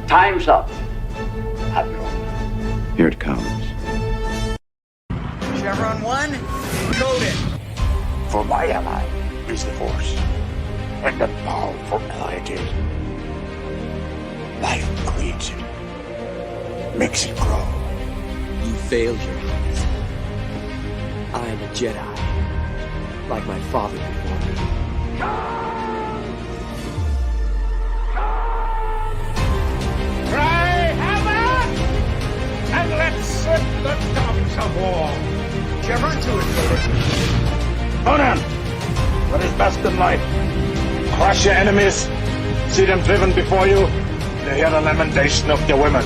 Time's up, Admiral. Here it comes. Chevron 1, coded. For my ally is the Force, and the powerful ally it is. Life creates it, makes it grow. You failed, Your Highness. I am a Jedi, like my father before me. Cry hammer, and let's set the tongues of war. Chevron 2 is coded. Conan, what is best in life? Crush your enemies, see them driven before you, to hear the lamentation of your women.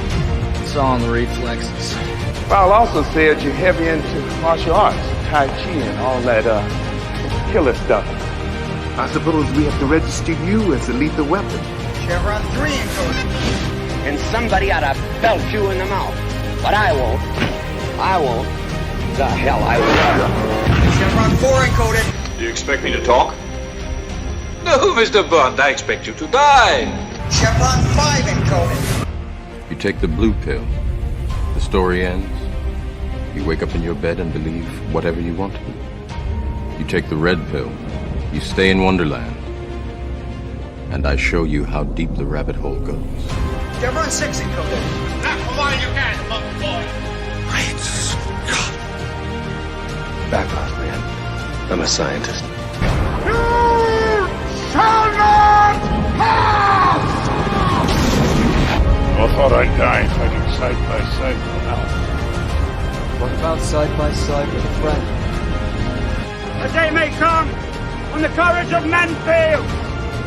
It's all in the reflexes. I'll also say that you're heavy into martial arts, Tai Chi and all that killer stuff. I suppose we have to register you as a lethal weapon. Chevron 3 encoded. And somebody ought to belt you in the mouth. But I won't. I won't. The hell I will. Chevron 4 encoded. Do you expect me to talk? No, Mr. Bond, I expect you to die. Chevron 5 encoded. You take the blue pill. The story ends. You wake up in your bed and believe whatever you want to. You take the red pill. You stay in Wonderland. And I show you how deep the rabbit hole goes. Chevron 6 encoded. Not for while you can, monkey boy. Great Scott. Back off, man. I'm a scientist. I thought I'd die fighting side by side with an elf. What about side by side with a friend? The day may come when the courage of men fails,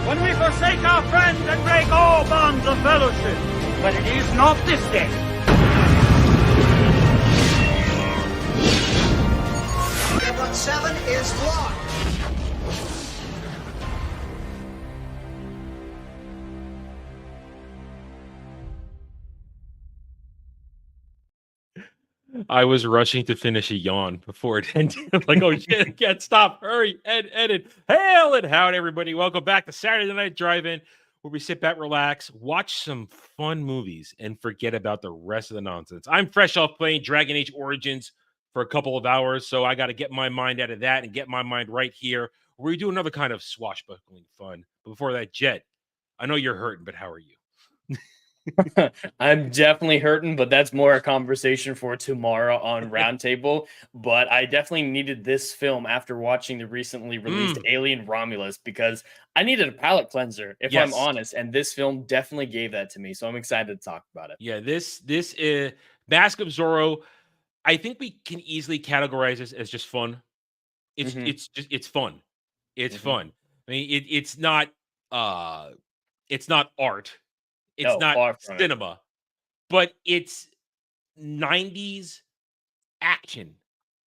when we forsake our friends and break all bonds of fellowship. But it is not this day. Chevron 7 is locked. I was rushing to finish a yawn before it ended. I'm like, oh shit, I can't stop. Hurry, edit. Hail and howdy, everybody. Welcome back to Saturday Night Drive-In, where we sit back, relax, watch some fun movies, and forget about the rest of the nonsense. I'm fresh off playing Dragon Age Origins for a couple of hours, so I got to get my mind out of that and get my mind right here, where we do another kind of swashbuckling fun. But before that, Jet, I know you're hurting, but how are you? I'm definitely hurting, but that's more a conversation for tomorrow on Roundtable. But I definitely needed this film after watching the recently released Alien Romulus because I needed a palate cleanser, if I'm honest. And this film definitely gave that to me. So I'm excited to talk about it. Yeah, this is Mask of Zorro. I think we can easily categorize this as just fun. It's fun. It's fun. I mean, it's not art. It's not cinema, but it's 90s action.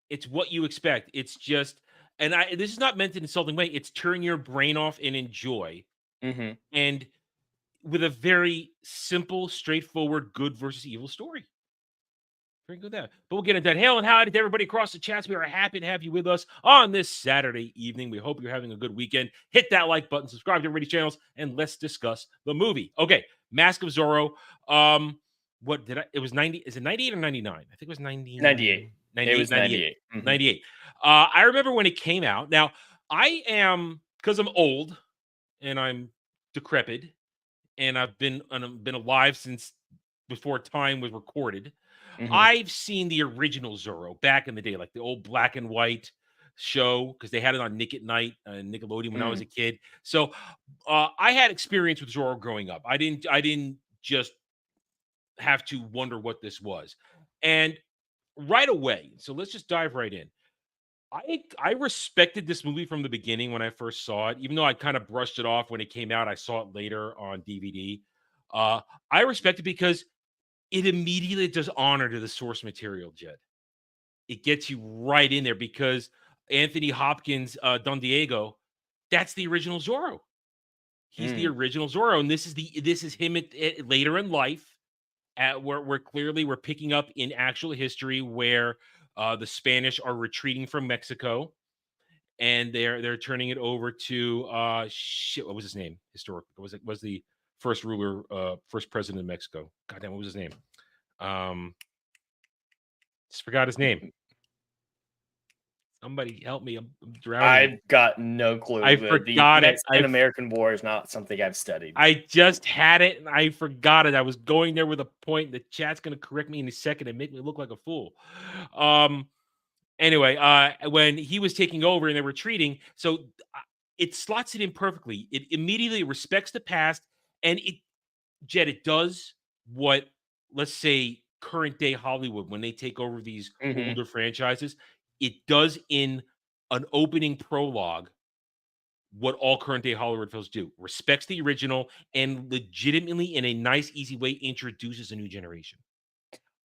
It's what you expect. It's just, and this is not meant in an insulting way. It's turn your brain off and enjoy. And with a very simple, straightforward, good versus evil story. Very good there. But we'll get into that. Hail and howdy to everybody across the chats. We are happy to have you with us on this Saturday evening. We hope you're having a good weekend. Hit that like button, subscribe to everybody's channels, and let's discuss the movie. Okay, Mask of Zorro. What did I? It was 90. Is it 98 or 99? I think it was 90. 98. It was 98. 98. I remember when it came out. Now, I am, because I'm old and I'm decrepit, and I've been alive since before time was recorded. I've seen the original Zorro back in the day, like the old black and white show, because they had it on Nick at Night, Nickelodeon when I was a kid. So I had experience with Zorro growing up. I didn't just have to wonder what this was. And right away, so let's just dive right in. I respected this movie from the beginning when I first saw it, even though I kind of brushed it off when it came out. I saw it later on DVD. I respect it because it immediately does honor to the source material, Jed. It gets you right in there because Anthony Hopkins, Don Diego, that's the original Zorro. He's the original Zorro, and this is him later in life, where clearly we're picking up in actual history where the Spanish are retreating from Mexico, and they're turning it over to what was his name? Historically, was the first ruler, first president of Mexico. God damn, what was his name? Just forgot his name. Somebody help me! I'm drowning. I've got no clue. I The forgot it. Mexican-American War is not something I've studied. I just had it and I forgot it. I was going there with a point. The chat's going to correct me in a second and make me look like a fool. Anyway, when he was taking over and they were retreating, so it slots it in perfectly. It immediately respects the past, and it does what, let's say, current day Hollywood, when they take over these older franchises, it does in an opening prologue what all current day Hollywood films do: respects the original and legitimately, in a nice, easy way, introduces a new generation.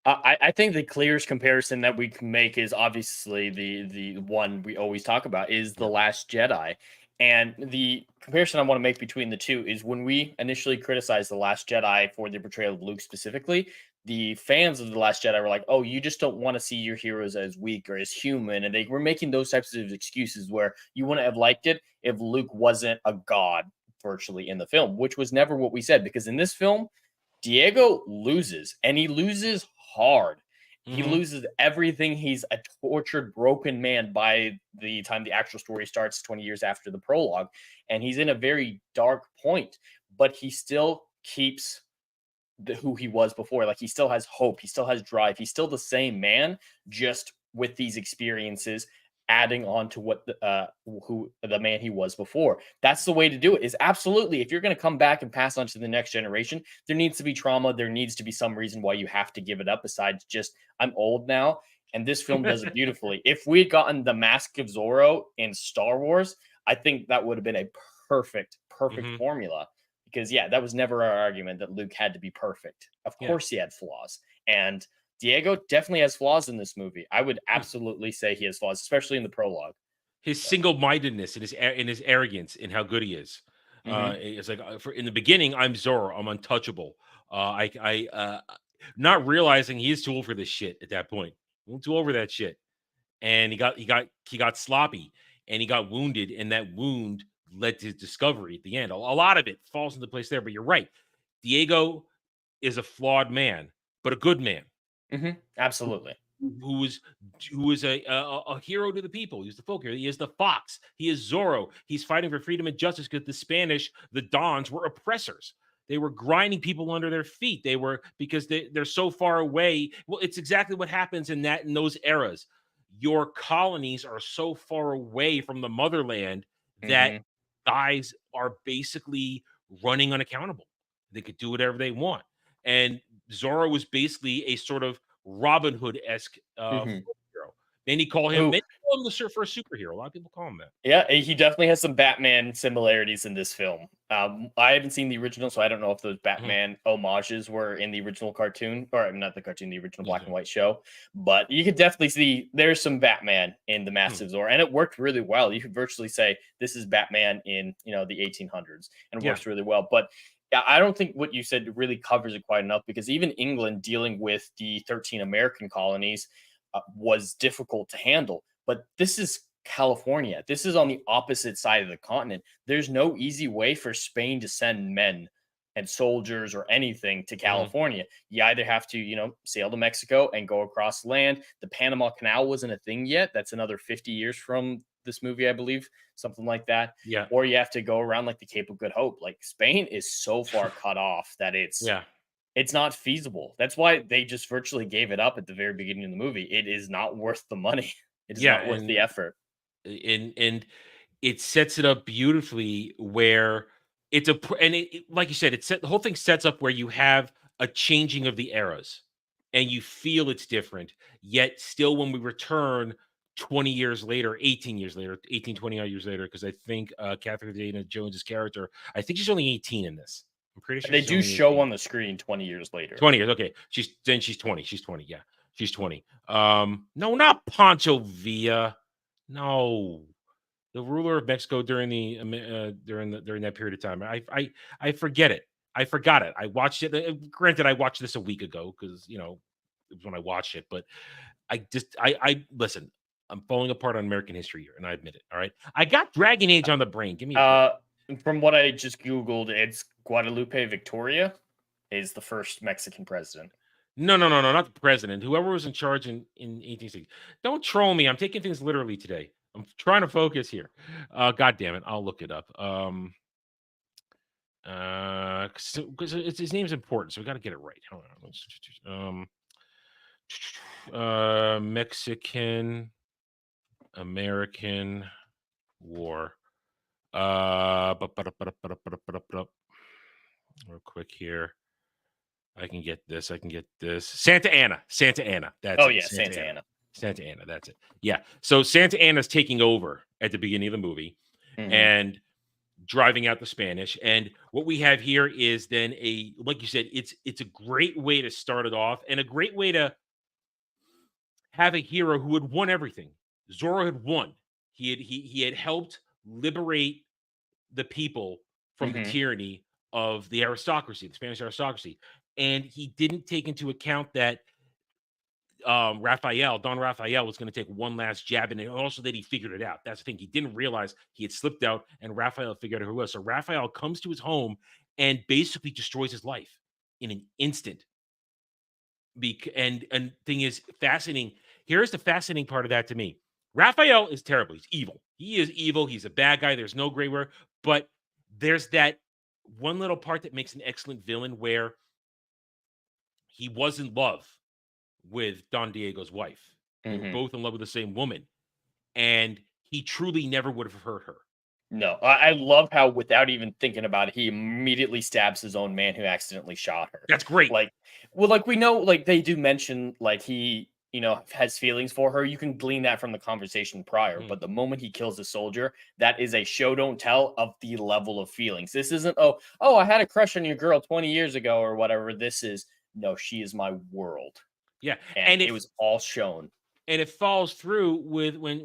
I think the clearest comparison that we can make is obviously the one we always talk about is The Last Jedi. And the comparison I want to make between the two is when we initially criticized The Last Jedi for the portrayal of Luke specifically, the fans of The Last Jedi were like, oh, you just don't want to see your heroes as weak or as human. And they were making those types of excuses where you wouldn't have liked it if Luke wasn't a god virtually in the film, which was never what we said. Because in this film, Diego loses, and he loses hard. He loses everything. He's a tortured, broken man by the time the actual story starts 20 years after the prologue. And he's in a very dark point, but he still keeps who he was before. Like, he still has hope. He still has drive. He's still the same man, just with these experiences adding on to what who the man he was before. That's the way to do it. Is absolutely, if you're going to come back and pass on to the next generation, there needs to be trauma. There needs to be some reason why you have to give it up besides just, I'm old now. And this film does it beautifully. If we had gotten the Mask of Zorro in Star Wars, I think that would have been a perfect formula. Because that was never our argument that Luke had to be perfect. Of course he had flaws. And Diego definitely has flaws in this movie. I would absolutely say he has flaws, especially in the prologue. His single-mindedness and his arrogance in how good he is. It's like, in the beginning, I'm Zorro. I'm untouchable. Not realizing he is too old for this shit at that point. I'm too old for that shit. And he got sloppy, and he got wounded, and that wound led to his discovery at the end. A lot of it falls into place there, but you're right. Diego is a flawed man, but a good man. Absolutely. Who is a hero to the people. He's the folk hero. He is the fox. He is Zorro. He's fighting for freedom and justice because the Spanish, the Dons, were oppressors. They were grinding people under their feet. They were, because they're so far away. Well, it's exactly what happens in those eras. Your colonies are so far away from the motherland that guys are basically running unaccountable. They could do whatever they want. And Zorro was basically a sort of Robin Hood-esque hero. Many call him the first superhero. A lot of people call him that. Yeah, he definitely has some Batman similarities in this film. I haven't seen the original, so I don't know if those Batman homages were in the original cartoon, or not the cartoon, the original black and white show. But you could definitely see there's some Batman in the Massive Zorro, and it worked really well. You could virtually say this is Batman in the 1800s, and it works really well. But I don't think what you said really covers it quite enough, because even England dealing with the 13 American colonies was difficult to handle. But this is California. This is on the opposite side of the continent. There's no easy way for Spain to send men and soldiers or anything to California. You either have to, sail to Mexico and go across land. The Panama Canal wasn't a thing yet. That's another 50 years from this movie, I believe, something like that. Yeah. Or you have to go around like the Cape of Good Hope. Like, Spain is so far cut off that it's not feasible. That's why they just virtually gave it up at the very beginning of the movie. It is not worth the money. It is not worth the effort. And it sets it up beautifully where it's like you said, the whole thing sets up where you have a changing of the eras and you feel it's different, yet still when we return 20 years later, 18 years later, 18, 20 years later, because I think Catherine Zeta-Jones's character, I think she's only 18 in this. I'm pretty sure they do show on the screen 20 years later. 20 years, okay. She's 20. She's 20, yeah. She's 20. No, not Pancho Villa. No. The ruler of Mexico during that period of time. I forget it. I forgot it. I watched it. Granted, I watched this a week ago because it was when I watched it, but I listen. I'm falling apart on American history here, and I admit it. All right, I got Dragon Age on the brain. Give me from what I just Googled, it's Guadalupe Victoria is the first Mexican president. No, not the president. Whoever was in charge in 1860. Don't troll me. I'm taking things literally today. I'm trying to focus here. God damn it. I'll look it up. Because his name's important, so we got to get it right. Hold on. Mexican American War. Real quick here. I can get this. Santa Anna. That's it. Santa Anna. Santa Anna. That's it. Yeah. So Santa Anna's taking over at the beginning of the movie and driving out the Spanish. And what we have here is then like you said, it's a great way to start it off and a great way to have a hero who had won everything. Zorro had won. He had helped liberate the people from the tyranny of the aristocracy, the Spanish aristocracy. And he didn't take into account that Don Raphael was going to take one last jab, and also that he figured it out. That's the thing. He didn't realize he had slipped out, and Raphael figured out who it was. So Raphael comes to his home and basically destroys his life in an instant. And thing is fascinating. Here's the fascinating part of that to me. Raphael is terrible. He's evil. He is evil. He's a bad guy. There's no gray word. But there's that one little part that makes an excellent villain where he was in love with Don Diego's wife. They were both in love with the same woman. And he truly never would have hurt her. No, I love how without even thinking about it, he immediately stabs his own man who accidentally shot her. That's great. We know, they do mention, he, has feelings for her. You can glean that from the conversation prior. But the moment he kills a soldier, that is a show don't tell of the level of feelings. This isn't, oh, I had a crush on your girl 20 years ago or whatever. This is, no, she is my world. Yeah. And it was all shown. And it falls through with when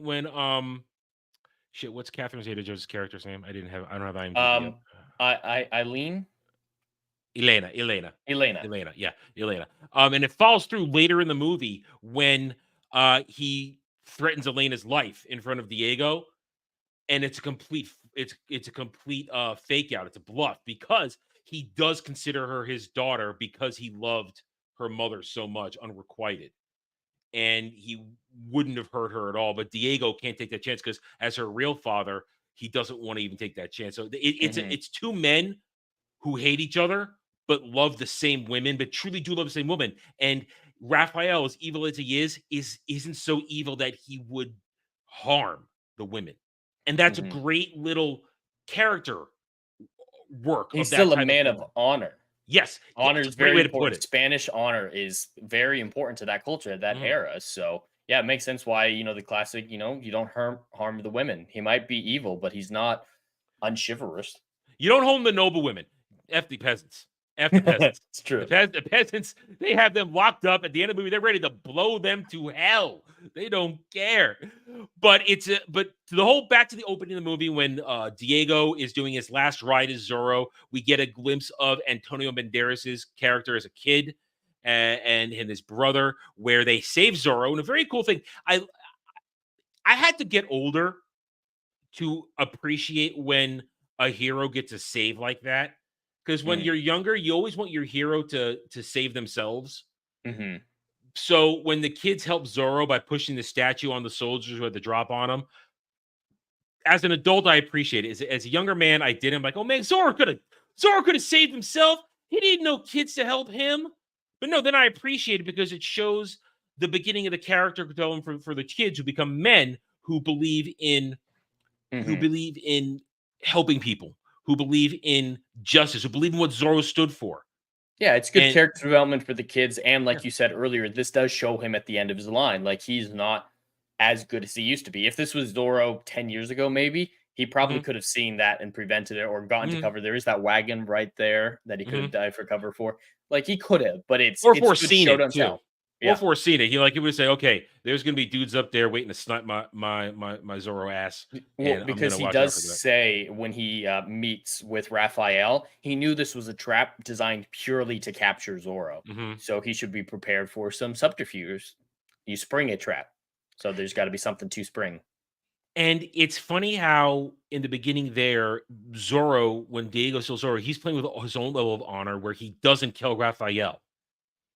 what's Catherine Zeta-Jones' character's name? I don't have IMDb. Eileen? Elena. Yeah, Elena. And it falls through later in the movie when he threatens Elena's life in front of Diego, and it's a complete fake out. It's a bluff because he does consider her his daughter because he loved her mother so much unrequited, and he wouldn't have hurt her at all. But Diego can't take that chance because as her real father, he doesn't want to even take that chance. So it's two men who hate each other but love the same women, but truly do love the same woman. And Raphael, as evil as he isn't so evil that he would harm the women. And that's a great little character work. He's still a man of honor. Yes. Honor is very important. Spanish honor is very important to that culture, that era. So yeah, it makes sense why, the classic, you don't harm the women. He might be evil, but he's not unchivalrous. You don't harm the noble women. F the peasants. It's true. The peasants, they have them locked up at the end of the movie. They're ready to blow them to hell. They don't care. But back to the opening of the movie when Diego is doing his last ride as Zorro, we get a glimpse of Antonio Banderas's character as a kid and his brother, where they save Zorro. And a very cool thing, I had to get older to appreciate when a hero gets a save like that. Because when you're younger, you always want your hero to save themselves. So when the kids help Zorro by pushing the statue on the soldiers who had the drop on him, as an adult, I appreciate it. As a younger man, I didn't. Like, oh man, Zorro could have saved himself. He didn't know kids to help him. But no, then I appreciate it because it shows the beginning of the character development for the kids who become men who believe in helping people, who believe in justice, who believe in what Zorro stood for. Yeah, it's good character development for the kids. And like you said earlier, this does show him at the end of his line. Like, he's not as good as he used to be. If this was Zorro 10 years ago, maybe, he probably could have seen that and prevented it or gotten to cover. There is that wagon right there that he could have died for cover for. Like, he could have, but it's foreseen it, too. Yeah. Or foreseen it. He would say, okay, there's going to be dudes up there waiting to snipe my Zorro ass. Well, because he does say when he meets with Raphael, he knew this was a trap designed purely to capture Zorro. So he should be prepared for some subterfuge. You spring a trap. So there's got to be something to spring. And it's funny how in the beginning there, Zorro, when Diego still Zorro, he's playing with his own level of honor where he doesn't kill Raphael.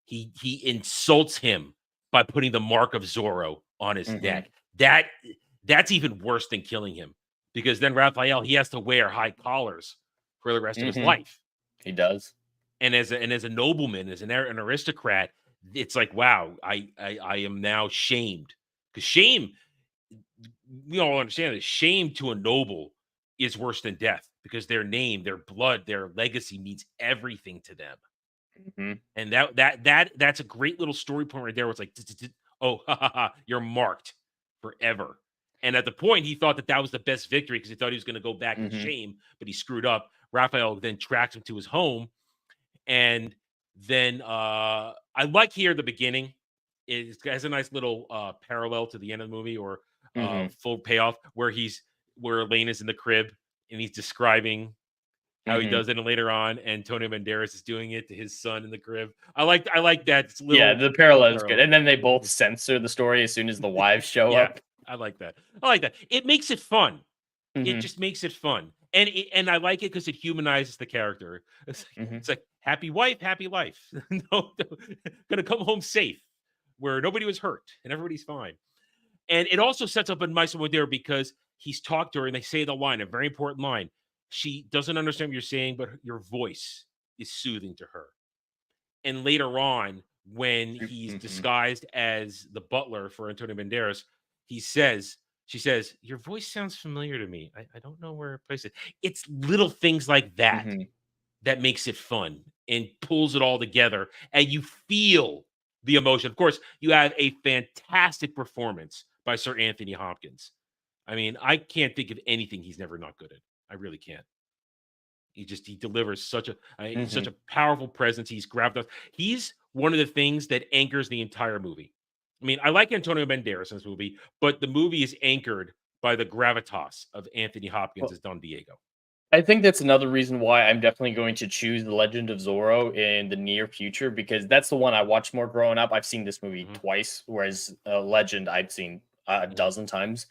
He insults him by putting the mark of Zorro on his neck. That's even worse than killing him, because then Raphael, he has to wear high collars for the rest of his life. He does. And as a nobleman, as an aristocrat, it's like, wow, I am now shamed. Because shame, we all understand that shame to a noble is worse than death, because their name, their blood, their legacy means everything to them. And that's a great little story point right there. Where it's like, oh, you're marked forever. And at the point, he thought that was the best victory, because he thought he was going to go back in shame, but he screwed up. Raphael then tracks him to his home, and then I like here the beginning. It has a nice little parallel to the end of the movie, or full payoff, where Elaine is in the crib and he's describing how he does it, and later on Antonio Banderas is doing it to his son in the crib. I like that. Yeah, the parallel is good. And then they both censor the story as soon as the wives show up. I like that. It makes it fun. It just makes it fun. And I like it because it humanizes the character. It's like happy wife, happy life. No, gonna come home safe, where nobody was hurt and everybody's fine. And it also sets up a nice one there, because he's talked to her and they say the line, a very important line. She doesn't understand what you're saying, but your voice is soothing to her. And later on, when he's disguised as the butler for Antonio Banderas, she says, your voice sounds familiar to me. I don't know where I place it. It's little things like that that makes it fun and pulls it all together. And you feel the emotion. Of course, you have a fantastic performance by Sir Anthony Hopkins. I mean, I can't think of anything he's never not good at. I really can't. He delivers such a powerful presence. He's grabbed us. He's one of the things that anchors the entire movie. I mean, I like Antonio Banderas in this movie, but the movie is anchored by the gravitas of Anthony Hopkins as Don Diego. I think that's another reason why I'm definitely going to choose The Legend of Zorro in the near future, because that's the one I watched more growing up. I've seen this movie twice, whereas Legend I've seen a dozen times.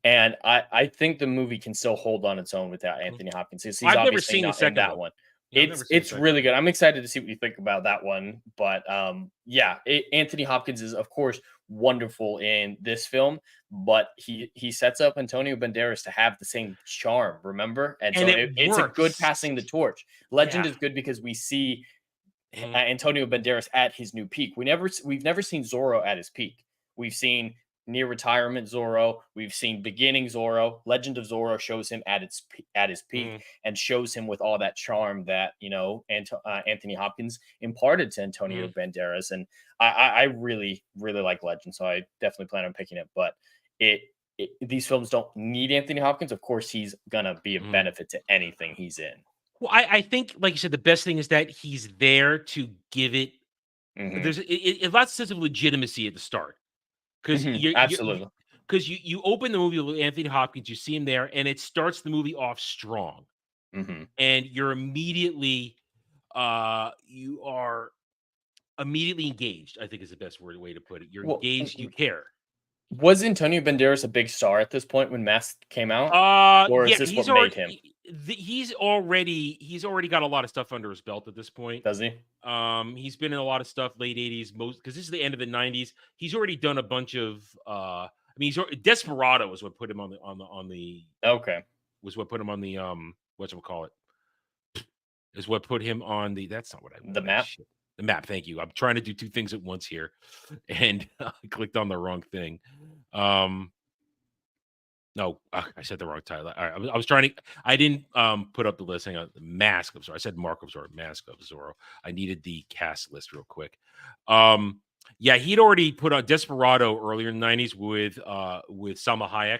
And I think the movie can still hold on its own without Anthony Hopkins. I've never seen the second one. Yeah, it's really good. I'm excited to see what you think about that one. But Anthony Hopkins is, of course, wonderful in this film, but he sets up Antonio Banderas to have the same charm, remember? And so it's a good passing the torch. Legend is good because we see Antonio Banderas at his new peak. We've never seen Zorro at his peak. We've seen near retirement Zorro. We've seen beginning Zorro. Legend of Zorro shows him at his peak and shows him with all that charm that Anthony Hopkins imparted to Antonio Banderas. And I really, really like Legend, so I definitely plan on picking it. But these films don't need Anthony Hopkins. Of course, he's gonna be a benefit to anything he's in. Well, I think, like you said, the best thing is that he's there to give it. There's a lot sense of legitimacy at the start. Because absolutely, because you open the movie with Anthony Hopkins, you see him there, and it starts the movie off strong, and you're immediately engaged. I think is the best way to put it. You're engaged. You care. Was Antonio Banderas a big star at this point when Mask came out? Or is this what made him? He's already got a lot of stuff under his belt at this point. Does he? He's been in a lot of stuff late 80s, because this is the end of the 90s. He's already done a bunch of Desperado was what put him on the was what put him on the whatchamacallit. Is what put him on the that's not what I want. The map. Shit. The map, thank you. I'm trying to do two things at once here, and I clicked on the wrong thing. No, I said the wrong title. All right, I was trying to. I didn't put up the list. Hang on, the Mask of Zorro. I said Mark of Zorro, Mask of Zorro. I needed the cast list real quick. He'd already put on Desperado earlier in the 90s with Salma Hayek,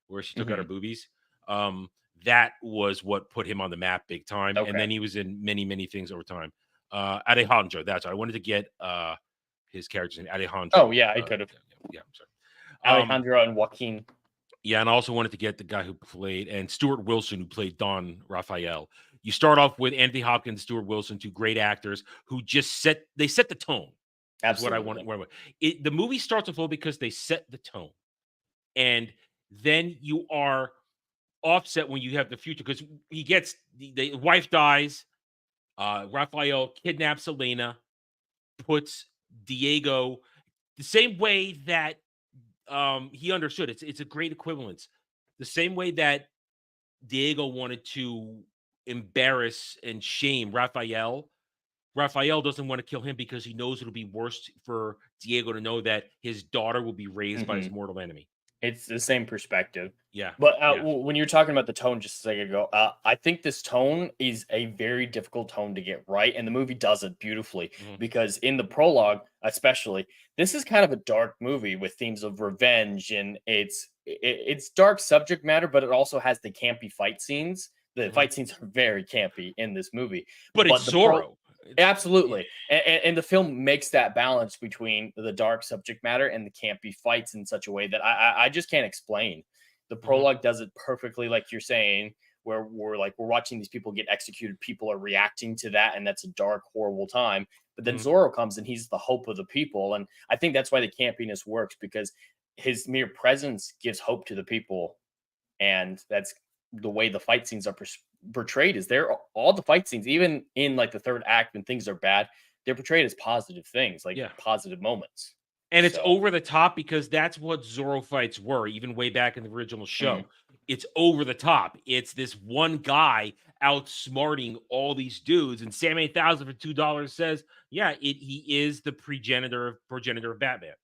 where she took out her boobies. That was what put him on the map big time, and then he was in many things over time. Alejandro, that's I wanted to get his character's name, Alejandro. Oh yeah, I could have. Yeah, I'm sorry. Alejandro and Joaquin. Yeah, and I also wanted to get the guy who played, and Stuart Wilson, who played Don Raphael. You start off with Anthony Hopkins, Stuart Wilson, two great actors who just set the tone. That's what I want. The movie starts off well because they set the tone, and then you are offset when you have the future, because he gets the wife dies. Raphael kidnaps Elena, puts Diego the same way that he understood. It's a great equivalence. The same way that Diego wanted to embarrass and shame Raphael. Raphael doesn't want to kill him because he knows it'll be worse for Diego to know that his daughter will be raised by his mortal enemy. It's the same perspective. Yeah. But yeah. when you're talking about the tone just a second ago, I think this tone is a very difficult tone to get right. And the movie does it beautifully because in the prologue, especially, this is kind of a dark movie with themes of revenge, and it's dark subject matter, but it also has the campy fight scenes. The fight scenes are very campy in this movie. But it's Zorro. Absolutely. And the film makes that balance between the dark subject matter and the campy fights in such a way that I just can't explain. The prologue does it perfectly, like you're saying, where we're watching these people get executed. People are reacting to that, and that's a dark, horrible time. But then Zorro comes, and he's the hope of the people. And I think that's why the campiness works, because his mere presence gives hope to the people. And that's the way the fight scenes are portrayed. Is there all the fight scenes, even in like the third act when things are bad, they're portrayed as positive things, like positive moments. And it's over the top, because that's what Zorro fights were, even way back in the original show. It's over the top. It's this one guy outsmarting all these dudes. And Sam 8000 for $2 says, yeah, he is the progenitor of Batman.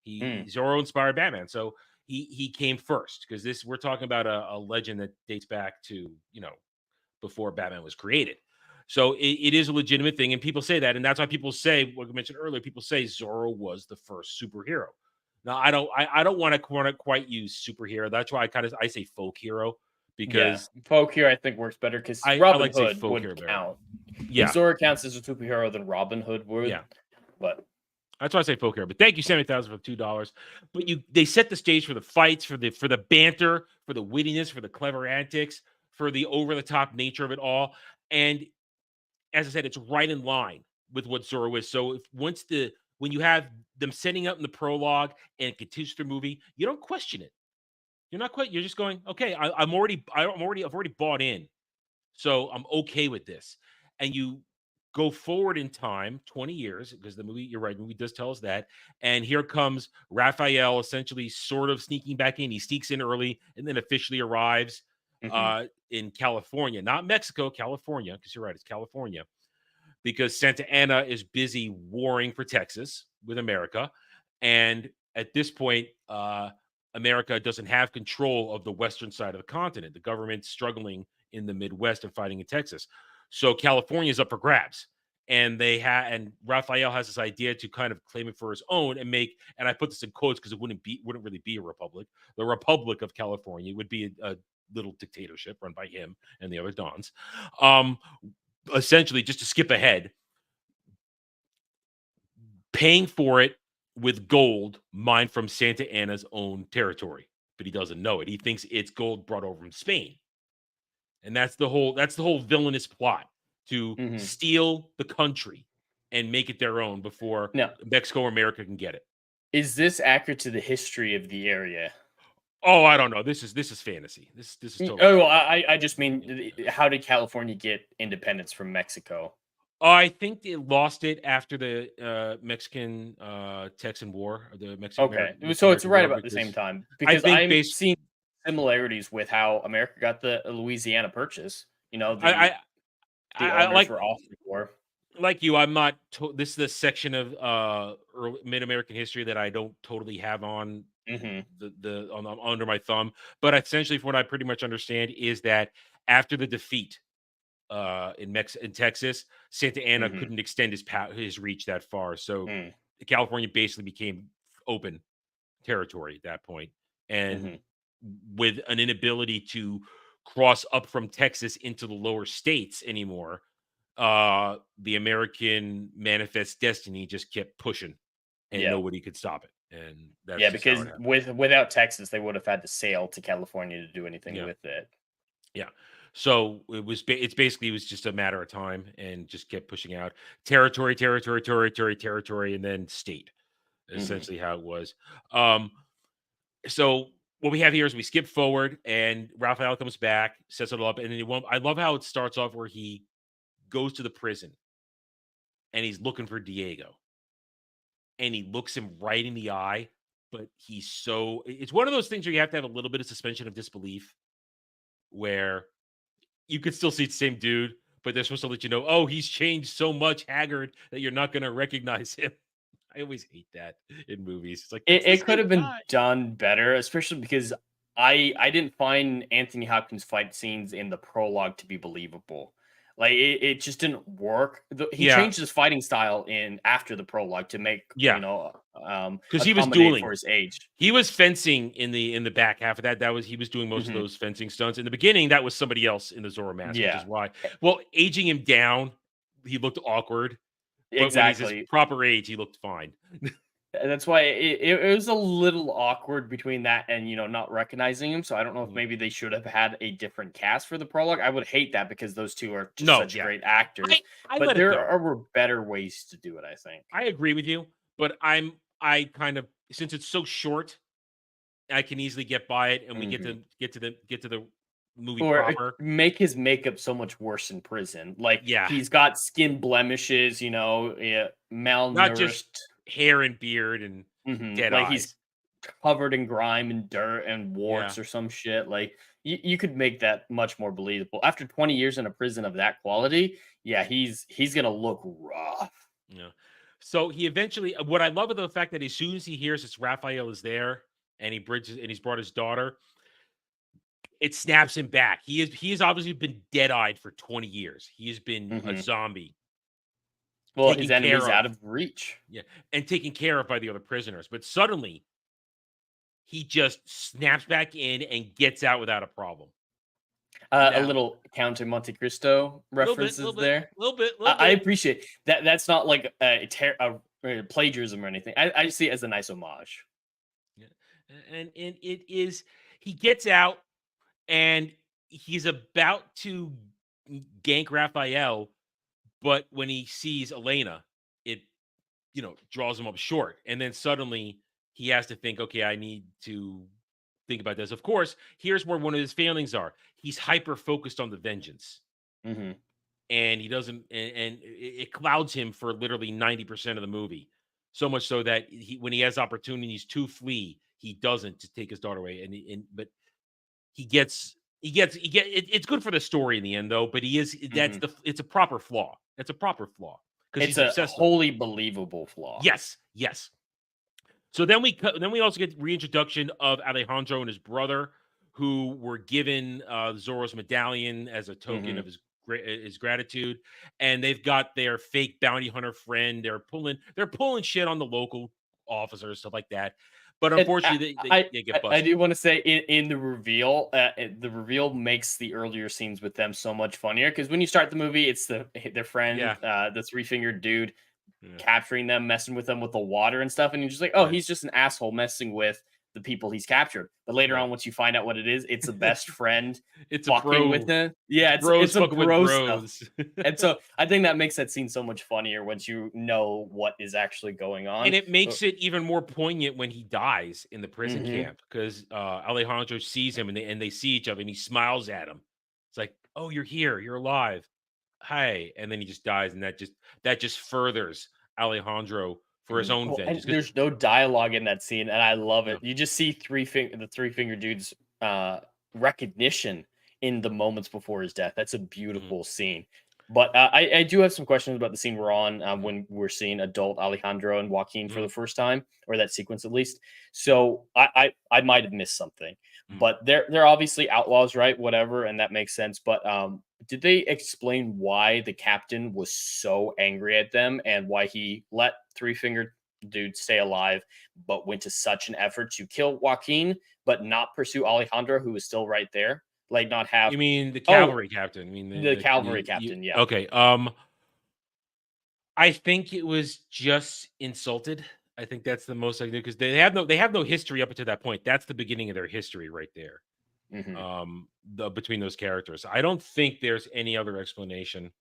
Zorro inspired Batman. So he came first, because we're talking about a legend that dates back to, before Batman was created. So it is a legitimate thing, and people say that, and that's why people say, what I mentioned earlier, people say Zorro was the first superhero. Now, I don't want to quite use superhero. That's why I say folk hero, because folk hero I think works better, because Robin Hood would count. If Zorro counts as a superhero, then Robin Hood would. Yeah, but that's why I say folk hero. But thank you, 70,000 for $2. But they set the stage for the fights, for the banter, for the wittiness, for the clever antics, for the over the top nature of it all, and as I said, it's right in line with what Zorro is. So when you have them setting up in the prologue and it continues through the movie, you don't question it. You're not quite. You're just going, okay, I've already bought in, so I'm okay with this. And you go forward in time, 20 years, because the movie, you're right, the movie does tell us that. And here comes Raphael, essentially, sort of sneaking back in. He sneaks in early and then officially arrives in California, not Mexico, California, because you're right, it's California, because Santa Anna is busy warring for Texas with America. And at this point, America doesn't have control of the western side of the continent. The government's struggling in the Midwest and fighting in Texas. So California is up for grabs. And and Raphael has this idea to kind of claim it for his own and and I put this in quotes because it wouldn't really be a republic. The Republic of California would be a little dictatorship run by him and the other dons. Essentially, just to skip ahead, paying for it with gold mined from Santa Anna's own territory, but he doesn't know it. He thinks it's gold brought over from Spain, and that's the whole villainous plot to steal the country and make it their own before Mexico or America can get it. Is this accurate to the history of the area? Oh, I don't know. This is fantasy. This is totally. Oh, well, I just mean, how did California get independence from Mexico? I think they lost it after the Mexican Texan War, or the Mexican. Okay, so it's right about the same time, because I'm seeing similarities with how America got the Louisiana Purchase. The owners were off before. Like you, I'm not. This is the section of mid-American history that I don't totally have on under my thumb. But essentially, from what I pretty much understand, is that after the defeat in Texas, Santa Anna couldn't extend his reach that far, so California basically became open territory at that point, and with an inability to cross up from Texas into the lower states anymore. The American manifest destiny just kept pushing, and nobody could stop it. And that's because without Texas, they would have had to sail to California to do anything with it. Yeah, so it was just a matter of time, and just kept pushing out territory, and then state. Essentially, how it was. So what we have here is we skip forward, and Raphael comes back, sets it all up, and then I love how it starts off where he goes to the prison, and he's looking for Diego, and he looks him right in the eye, but it's one of those things where you have to have a little bit of suspension of disbelief, where you could still see the same dude, but they're supposed to let you know, oh, he's changed so much, haggard, that you're not going to recognize him. I always hate that in movies. It's like It could have been done better, especially because I didn't find Anthony Hopkins' fight scenes in the prologue to be believable. Like it just didn't work. He changed his fighting style in after the prologue to make because he was accommodate dueling for his age. He was fencing in the back half of that. He was doing most of those fencing stunts. In the beginning, that was somebody else in the Zorro mask, which is why. Well, aging him down, he looked awkward. But Exactly. when he's his proper age, he looked fine. That's why it was a little awkward between that and not recognizing him. So I don't know if maybe they should have had a different cast for the prologue. I would hate that because those two are just such great actors. But there were better ways to do it, I think. I agree with you, but I kind of, since it's so short, I can easily get by it, and we get to the movie proper. Make his makeup so much worse in prison. Like he's got skin blemishes, malnourished. Not just hair and beard and dead eyes. He's covered in grime and dirt and warts or some shit. Like you could make that much more believable. After 20 years in a prison of that quality, he's gonna look rough. Yeah. So he eventually, what I love about the fact that as soon as he hears that Raphael is there and he's brought his daughter, it snaps him back. He has obviously been dead-eyed for 20 years. He has been a zombie. Well, his enemy's out of reach. Yeah, and taken care of by the other prisoners. But suddenly, he just snaps back in and gets out without a problem. A little Count of Monte Cristo references there. A little bit. I appreciate that. That's not like a plagiarism or anything. I see it as a nice homage. Yeah, and it is. He gets out, and he's about to gank Raphael. But when he sees Elena, it, draws him up short. And then suddenly he has to think, okay, I need to think about this. Of course, here's where one of his failings are. He's hyper-focused on the vengeance. And he doesn't, and it clouds him for literally 90% of the movie. So much so that when he has opportunities to flee, he doesn't, to take his daughter away. But it's good for the story in the end, though. But it's a proper flaw. It's a proper flaw because it's a wholly believable flaw. Yes. So then we also get reintroduction of Alejandro and his brother, who were given Zorro's medallion as a token of his gratitude, and they've got their fake bounty hunter friend. They're pulling shit on the local officers, stuff like that. But unfortunately, they get busted. I do want to say in the reveal makes the earlier scenes with them so much funnier, because when you start the movie, it's their friend, the three-fingered dude, capturing them, messing with them with the water and stuff, and you're just like, oh, he's just an asshole messing with the people he's captured. But later on, once you find out what it is, it's a best friend. It's a bro with him. Yeah, it's a bro stuff. And so I think that makes that scene so much funnier once you know what is actually going on. And it makes it even more poignant when he dies in the prison camp, because Alejandro sees him and they see each other, and he smiles at him. It's like, oh, you're here, you're alive. Hi. And then he just dies, and that just furthers Alejandro for his own vengeance. There's no dialogue in that scene, and I love it. You just see the three-finger dude's recognition in the moments before his death. That's a beautiful scene. But I do have some questions about the scene we're on when we're seeing adult Alejandro and Joaquin for the first time, or that sequence at least. So I might have missed something, but they're obviously outlaws, right? Whatever, and that makes sense. But did they explain why the captain was so angry at them and why he let three-fingered dude stay alive, but went to such an effort to kill Joaquin, but not pursue Alejandro, who was still right there? Like, not have. You mean the cavalry captain? I mean the cavalry captain? Yeah. Okay. I think it was just insulted. I think that's the most I do, because they have no history up until that point. That's the beginning of their history right there. Between those characters, I don't think there's any other explanation.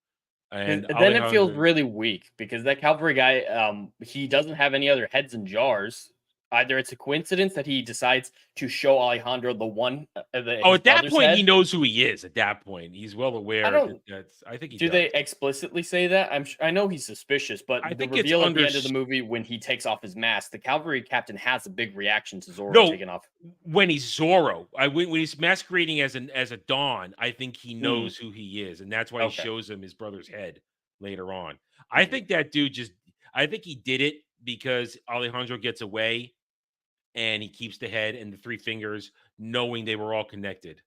And then it feels really weak, because that cavalry guy, he doesn't have any other heads in jars either it's a coincidence that he decides to show Alejandro the one Oh, his at that brother's point, head. he knows who he is. At that point, he's well aware. I don't. I think he Do does. they explicitly say that? I know he's suspicious, but I the think it's reveal at under. the end of the movie when he takes off his mask, the cavalry captain has a big reaction to Zorro No, taking off. when he's Zorro, when he's masquerading as a Don, I think he knows who he is, and that's why he Okay. shows him his brother's head later on. I think that dude I think he did it because Alejandro gets away, and he keeps the head and the three fingers, knowing they were all connected.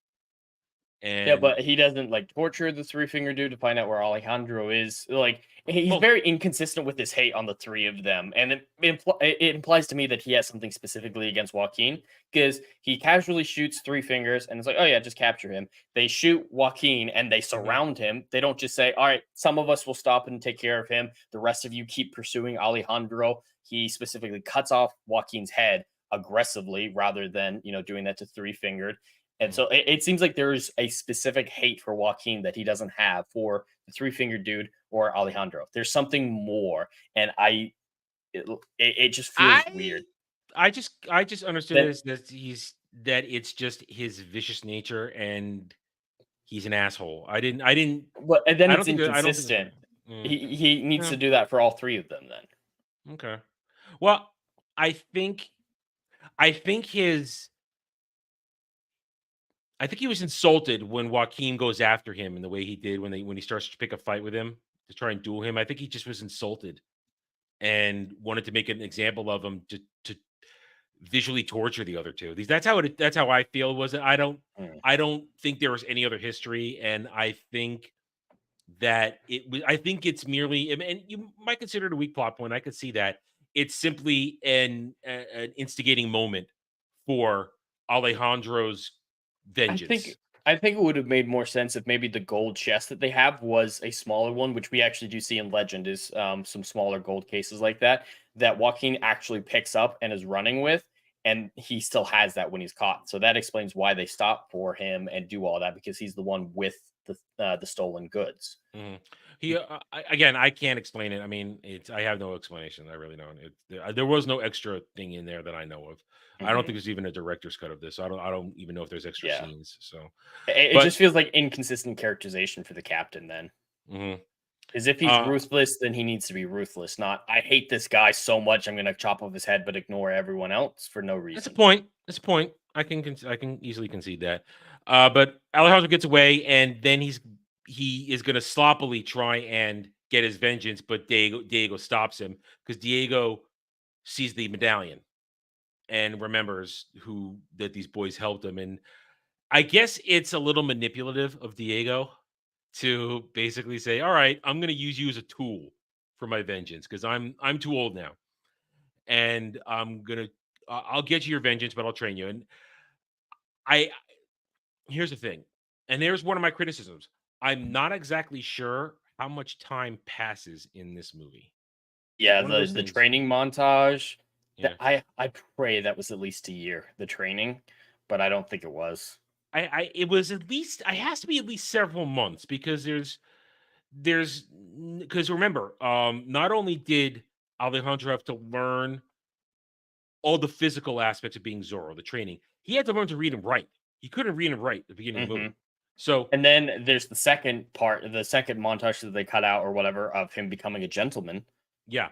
And Yeah, but he doesn't like torture the three finger dude to find out where Alejandro is. Like he's Well- very inconsistent with his hate on the three of them, and it implies to me that he has something specifically against Joaquin because he casually shoots three fingers and it's like, oh yeah, just capture him. They shoot Joaquin and they surround him. They don't just say, all right, some of us will stop and take care of him. The rest of you keep pursuing Alejandro. He specifically cuts off Joaquin's head aggressively rather than doing that to three fingered. And so it seems like there's a specific hate for Joaquin that he doesn't have for the three-fingered dude or Alejandro. There's something more, and it just feels weird. I just understood this that it's just his vicious nature and he's an asshole. I didn't. But and then I it's don't think that- I don't think inconsistent. Mm. He needs Yeah. to do that for all three of them. Then Okay. Well, I think he was insulted when Joaquin goes after him in the way he did when he starts to pick a fight with him to try and duel him. I think he just was insulted and wanted to make an example of him to visually torture the other two. That's how I feel. Was it? I don't think there was any other history, and I think that I think it's merely, and you might consider it a weak plot point. I could see that it's simply an instigating moment for Alejandro's vengeance. I think it would have made more sense if maybe the gold chest that they have was a smaller one, which we actually do see in Legend is some smaller gold cases like that Joaquin actually picks up and is running with, and he still has that when he's caught. So that explains why they stop for him and do all that, because he's the one with the stolen goods. He again, I can't explain it. I mean, I have no explanation. I really don't. There was no extra thing in there that I know of. I don't think there's even a director's cut of this. I don't even know if there's extra scenes. So it just feels like inconsistent characterization for the captain then. Because if he's ruthless, then he needs to be ruthless. Not, I hate this guy so much I'm going to chop off his head, but ignore everyone else for no reason. That's a point. I can easily concede that. But Alejandro gets away, and then he is going to sloppily try and get his vengeance, but Diego stops him because Diego sees the medallion and remembers that these boys helped him. And I guess it's a little manipulative of Diego to basically say, all right, I'm going to use you as a tool for my vengeance because I'm too old now. And I'll get you your vengeance, but I'll train you. And here's the thing. And there's one of my criticisms. I'm not exactly sure how much time passes in this movie. Yeah, the training montage. Yeah. I pray that was at least a year, the training, but I don't think it was. It was at least, it has to be at least several months because because remember, not only did Alejandro have to learn all the physical aspects of being Zorro, the training, he had to learn to read and write. He couldn't read and write at the beginning of the movie. So, and then there's the second montage that they cut out or whatever of him becoming a gentleman. Yeah,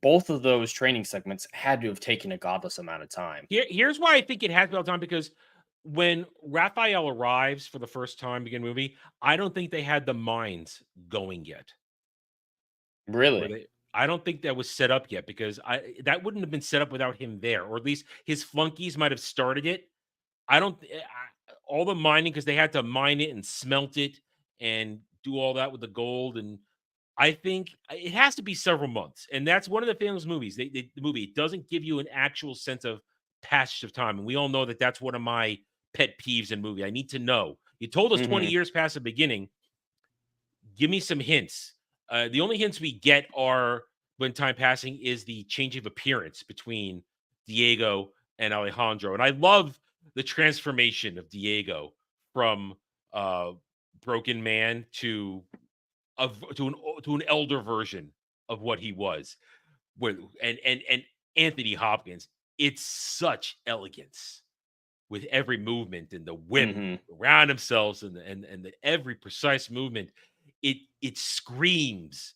both of those training segments had to have taken a godless amount of time. Here's why I think it has to be all time, because when Raphael arrives for the first time beginning the movie, I don't think they had the mines going yet. Really? I don't think that was set up yet because that wouldn't have been set up without him there, or at least his flunkies might have started it. All the mining, because they had to mine it and smelt it and do all that with the gold, and I think it has to be several months. And that's one of the famous movies. The movie, it doesn't give you an actual sense of passage of time. And we all know that that's one of my pet peeves in movie. I need to know. You told us 20 years past the beginning. Give me some hints. The only hints we get are when time passing is the change of appearance between Diego and Alejandro. And I love the transformation of Diego from broken man to an elder version of what he was. And Anthony Hopkins it's such elegance with every movement and the whip around themselves and the every precise movement. It screams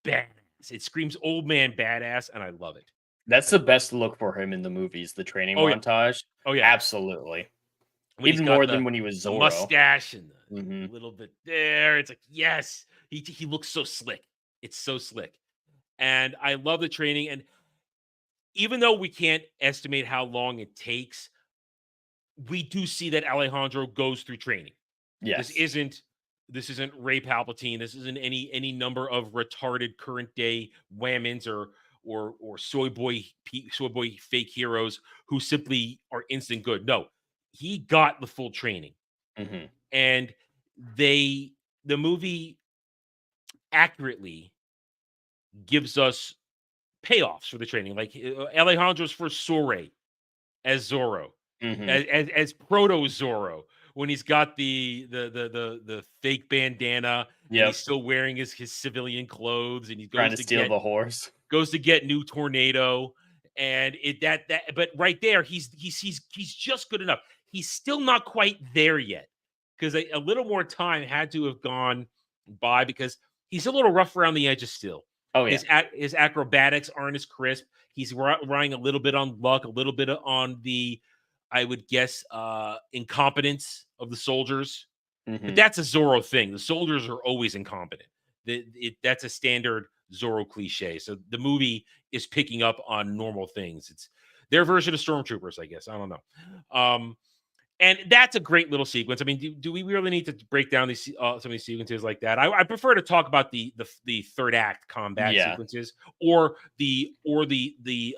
badass. It screams old man badass, and I love it. That's the best look for him in the movies, the training montage. Oh yeah, absolutely. when Even more than when he was the Zorro. mustache and the little bit there. It's like, yes, he looks so slick. It's so slick. And I love the training. And even though we can't estimate how long it takes, we do see that Alejandro goes through training. Yes. This isn't Ray Palpatine. This isn't any number of retarded current day whammons or soy boy fake heroes who simply are instant good. No, he got the full training. And the movie accurately gives us payoffs for the training, like Alejandro's first soiree as Zorro, as proto Zorro, when he's got the fake bandana, and he's still wearing his civilian clothes, and he's trying to steal the horse, goes to get new Tornado, and but right there he's just good enough. He's still not quite there yet, because a little more time had to have gone by, because he's a little rough around the edges still. Oh yeah, his acrobatics aren't as crisp. He's relying a little bit on luck, a little bit on the, I would guess, incompetence of the soldiers. But that's a Zorro thing. The soldiers are always incompetent. That's a standard Zorro cliche. So the movie is picking up on normal things. It's their version of stormtroopers, I guess. I don't know. And that's a great little sequence. I mean, do we really need to break down these some of these sequences like that? I prefer to talk about the third act combat sequences, or the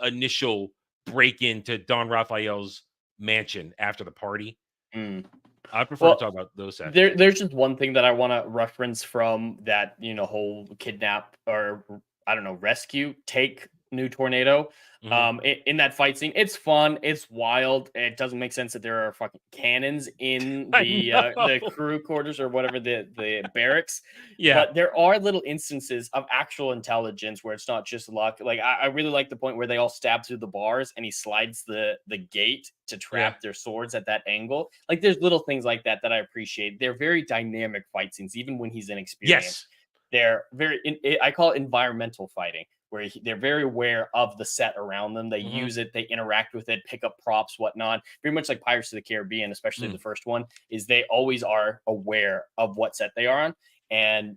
initial break into Don Raphael's mansion after the party. I prefer to talk about those sections. There's just one thing that I want to reference from that, whole kidnap, or I don't know, rescue, take new Tornado. In that fight scene, it's fun, it's wild. It doesn't make sense that there are fucking cannons in the crew quarters, or whatever, the barracks. But there are little instances of actual intelligence where it's not just luck. Like I really like the point where they all stab through the bars and he slides the gate to trap their swords at that angle. Like there's little things like that I appreciate. They're very dynamic fight scenes, even when he's inexperienced. They're I call it environmental fighting, where they're very aware of the set around them. They use it, they interact with it, pick up props, whatnot. Very much like Pirates of the Caribbean, especially the first one, is they always are aware of what set they are on and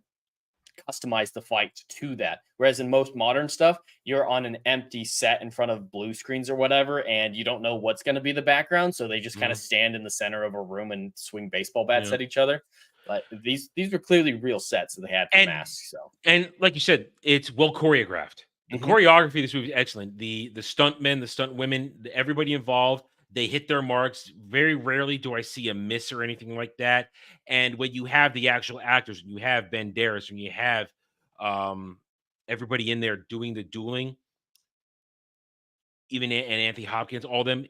customize the fight to that. Whereas in most modern stuff, you're on an empty set in front of blue screens or whatever, and you don't know what's going to be the background. So they just kind of stand in the center of a room and swing baseball bats at each other. But these were clearly real sets that they had for masks. So, and like you said, it's well choreographed. The choreography of this movie is excellent. The stuntmen, the stunt women, everybody involved, they hit their marks. Very rarely do I see a miss or anything like that. And when you have the actual actors, when you have Banderas, when you have everybody in there doing the dueling, even and Anthony Hopkins, all of them,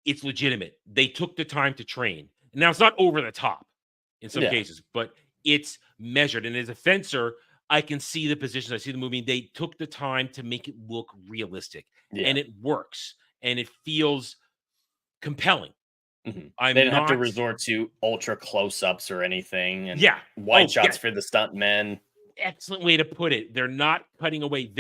it's legitimate. They took the time to train. Now it's not over the top in some cases, but it's measured. And as a fencer, I can see the positions. I see the movie. They took the time to make it look realistic, and it works, and it feels compelling. They didn't have to resort to ultra close-ups or anything, and wide shots for the stunt men. Excellent way to put it. They're not cutting away.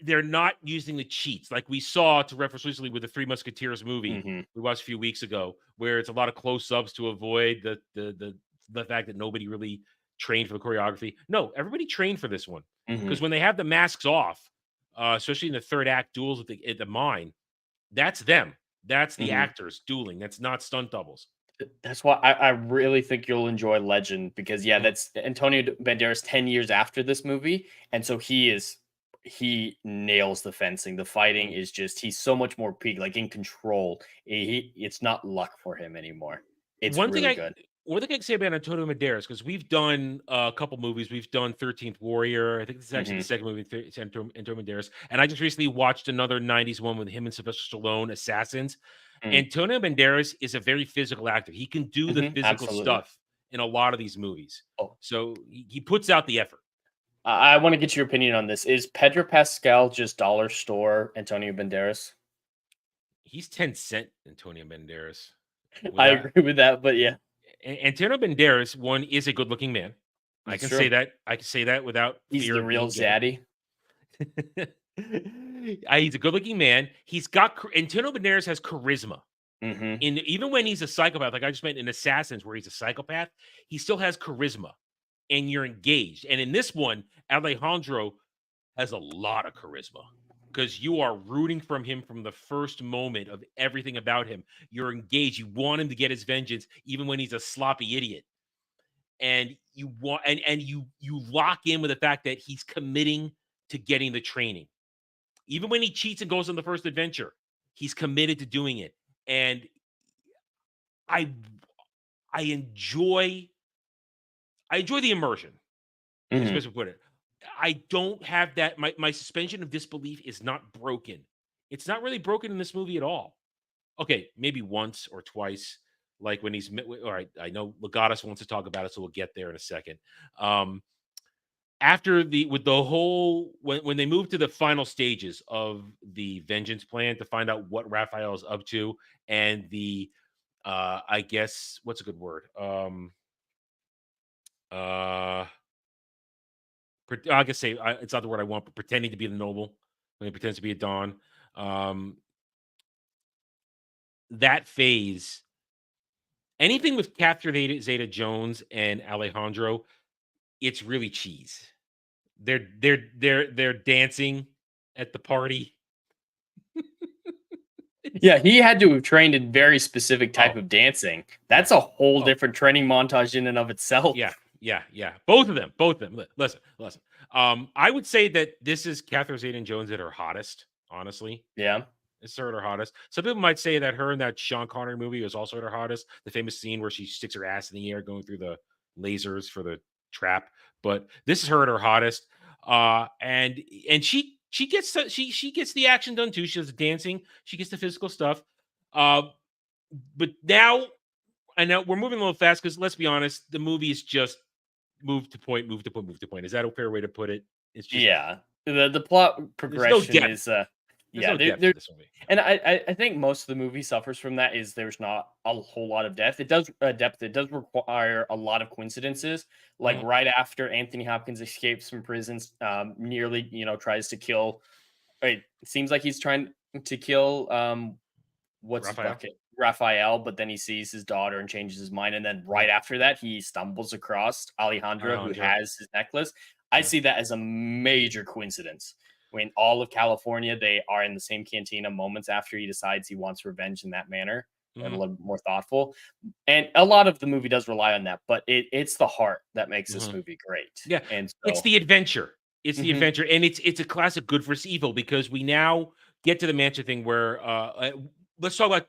They're not using the cheats like we saw, to reference recently, with the Three Musketeers movie we watched a few weeks ago, where it's a lot of close-ups to avoid the fact that nobody really trained for the choreography. No, everybody trained for this one, because when they have the masks off, especially in the third act duels at the mine, that's them. That's the actors dueling. That's not stunt doubles. That's why I really think you'll enjoy Legend, because that's Antonio Banderas 10 years after this movie, and so he nails the fencing. The fighting is just, he's so much more peak, like in control. It's not luck for him anymore. It's really good. One thing I can say about Antonio Banderas, because we've done a couple movies. We've done 13th Warrior. I think this is actually the second movie with Antonio Banderas. And I just recently watched another 90s one with him and Sylvester Stallone, Assassins. Antonio Banderas is a very physical actor. He can do the physical stuff in a lot of these movies. So he puts out the effort. I want to get your opinion on this. Is Pedro Pascal just dollar store Antonio Banderas? He's 10-cent Antonio Banderas. I agree with that, but yeah. Antonio Banderas, one, is a good-looking man. I can say that. I can say that without He's fear the of real being zaddy. He's a good-looking man. He's got Antonio Banderas has charisma. Even when he's a psychopath, like I just meant in Assassins, where he's a psychopath, he still has charisma, and you're engaged. And in this one, Alejandro has a lot of charisma because you are rooting from him from the first moment of everything about him. You're engaged. You want him to get his vengeance, even when he's a sloppy idiot. And you want and you lock in with the fact that he's committing to getting the training. Even when he cheats and goes on the first adventure, he's committed to doing it. And I enjoy the immersion. Supposed to put it. I don't have that. My suspension of disbelief is not broken. It's not really broken in this movie at all. Okay, maybe once or twice, like when he's all right. I know Legatus wants to talk about it, so we'll get there in a second. After when they move to the final stages of the vengeance plan to find out what Raphael is up to, and the I guess what's a good word? I guess say it's not the word I want, but pretending to be the noble when he pretends to be a don. That phase, anything with Catherine Zeta-Jones and Alejandro, it's really cheese. They're dancing at the party. Yeah, he had to have trained in very specific type of dancing. That's a whole different training montage in and of itself. Yeah. Both of them. Listen. I would say that this is Catherine Zeta-Jones at her hottest, honestly. Yeah. It's her at her hottest. Some people might say that her in that Sean Connery movie was also at her hottest. The famous scene where she sticks her ass in the air going through the lasers for the trap. But this is her at her hottest. And she gets the action done too. She does the dancing. She gets the physical stuff. But now, I know we're moving a little fast because let's be honest, the movie is just move to point. Is that a fair way to put it? It's just the plot progression is and I think most of the movie suffers from that. Is there's not a whole lot of depth. It does require a lot of coincidences. Like right after Anthony Hopkins escapes from prison, nearly tries to kill. It seems like he's trying to kill what's Raphael, but then he sees his daughter and changes his mind. And then right after that, he stumbles across Alejandro, who has his necklace. I see that as a major coincidence. When all of California, they are in the same cantina moments after he decides he wants revenge in that manner and a little more thoughtful. And a lot of the movie does rely on that, but it's the heart that makes this movie great. Yeah, and it's the adventure. It's the adventure, and it's a classic good versus evil because we now get to the mansion thing where let's talk about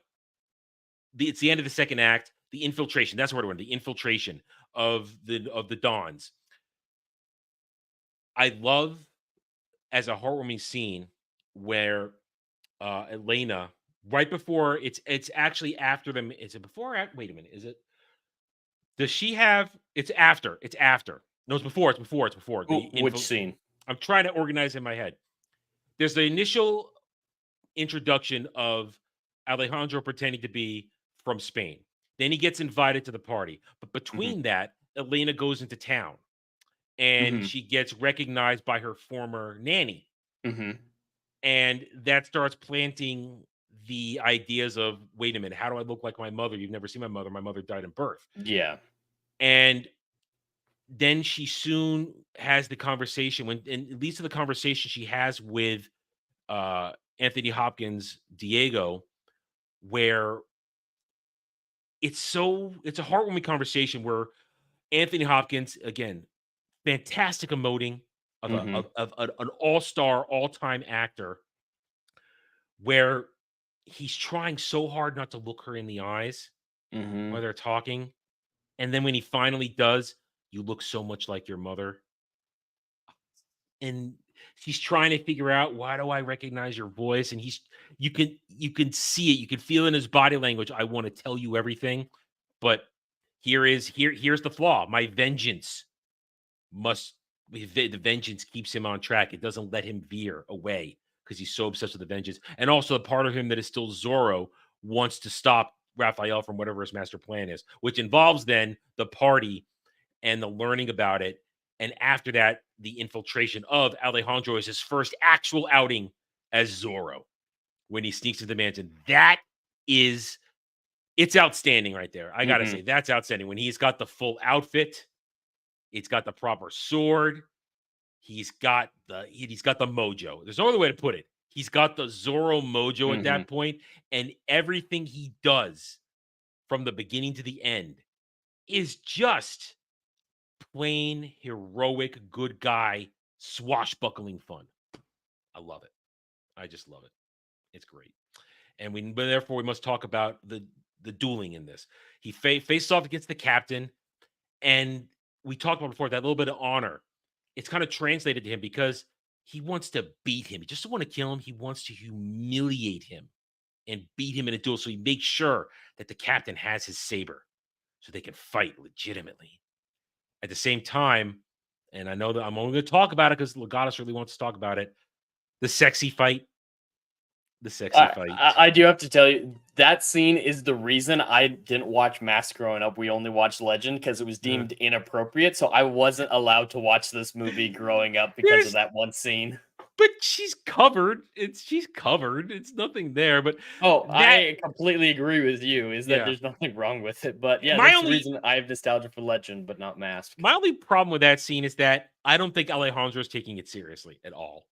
it's the end of the second act, the infiltration. That's what I want. The infiltration of the Dons. I love as a heartwarming scene where Elena, right before it's actually after them. Is it before? Wait a minute. Is it? Does she have? It's after. It's after. No, it's before. It's before. Which scene? I'm trying to organize in my head. There's the initial introduction of Alejandro pretending to be from Spain. Then he gets invited to the party. But between that, Elena goes into town. And she gets recognized by her former nanny. And that starts planting the ideas of, wait a minute, how do I look like my mother? You've never seen my mother. My mother died in birth. Yeah. And then she soon has the conversation and it leads to the conversation she has with Anthony Hopkins, Diego, where it's a heartwarming conversation where Anthony Hopkins, again, fantastic emoting of an all-star, all-time actor, where he's trying so hard not to look her in the eyes while they're talking. And then when he finally does, you look so much like your mother. And he's trying to figure out, why do I recognize your voice? And you can see it. You can feel in his body language. I want to tell you everything, but here's the flaw. My vengeance must the vengeance keeps him on track. It doesn't let him veer away because he's so obsessed with the vengeance. And also the part of him that is still Zorro wants to stop Raphael from whatever his master plan is, which involves then the party and the learning about it. And after that, the infiltration of Alejandro is his first actual outing as Zorro when he sneaks into the mansion. It's outstanding right there. I gotta say, that's outstanding. When he's got the full outfit, it's got the proper sword. He's got the mojo. There's no other way to put it. He's got the Zorro mojo at that point, and everything he does from the beginning to the end is just plain heroic, good guy, swashbuckling fun. I love it. I just love it. It's great. And therefore we must talk about the dueling in this. He faced off against the captain, and we talked about before that little bit of honor. It's kind of translated to him because he wants to beat him. He just doesn't want to kill him. He wants to humiliate him and beat him in a duel. So he makes sure that the captain has his saber so they can fight legitimately. At the same time, and I know that I'm only going to talk about it because Legatus really wants to talk about it, the sexy fight. I do have to tell you, that scene is the reason I didn't watch Mask growing up. We only watched Legend because it was deemed inappropriate. So I wasn't allowed to watch this movie growing up because of that one scene. But she's covered. She's covered. It's nothing there. But I completely agree with you. Is that there's nothing wrong with it? But yeah, that's the reason I have nostalgia for Legend, but not Mask. My only problem with that scene is that I don't think Alejandro's taking it seriously at all.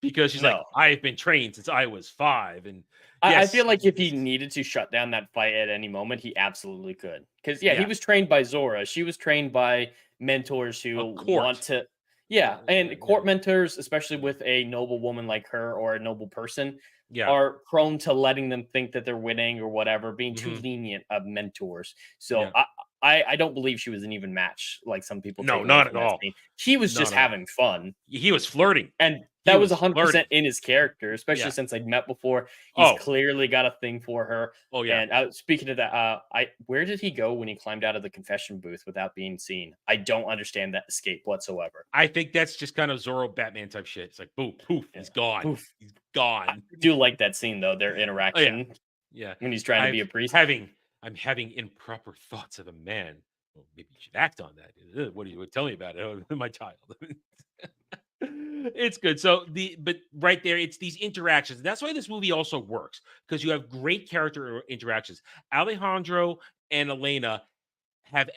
Because she's like, I've been trained since I was 5. And I feel like if he needed to shut down that fight at any moment, he absolutely could. Because, he was trained by Zora. She was trained by mentors who want to... Yeah, and court mentors, especially with a noble woman like her or a noble person, are prone to letting them think that they're winning or whatever, being too lenient of mentors. So I don't believe she was an even match like some people. No, not at all. He was just having fun. He was flirting. And that was 100% in his character, especially since I'd met before. He's clearly got a thing for her. Oh, yeah. And speaking of that, where did he go when he climbed out of the confession booth without being seen? I don't understand that escape whatsoever. I think that's just kind of Zorro Batman type shit. It's like, boom, poof, he's gone. Poof. He's gone. I do like that scene, though, their interaction. When he's trying to be a priest. I'm having improper thoughts of a man. Well, maybe you should act on that. What do you tell me about it? My child. It's good. But right there, it's these interactions. That's why this movie also works, because you have great character interactions. Alejandro and Elena have,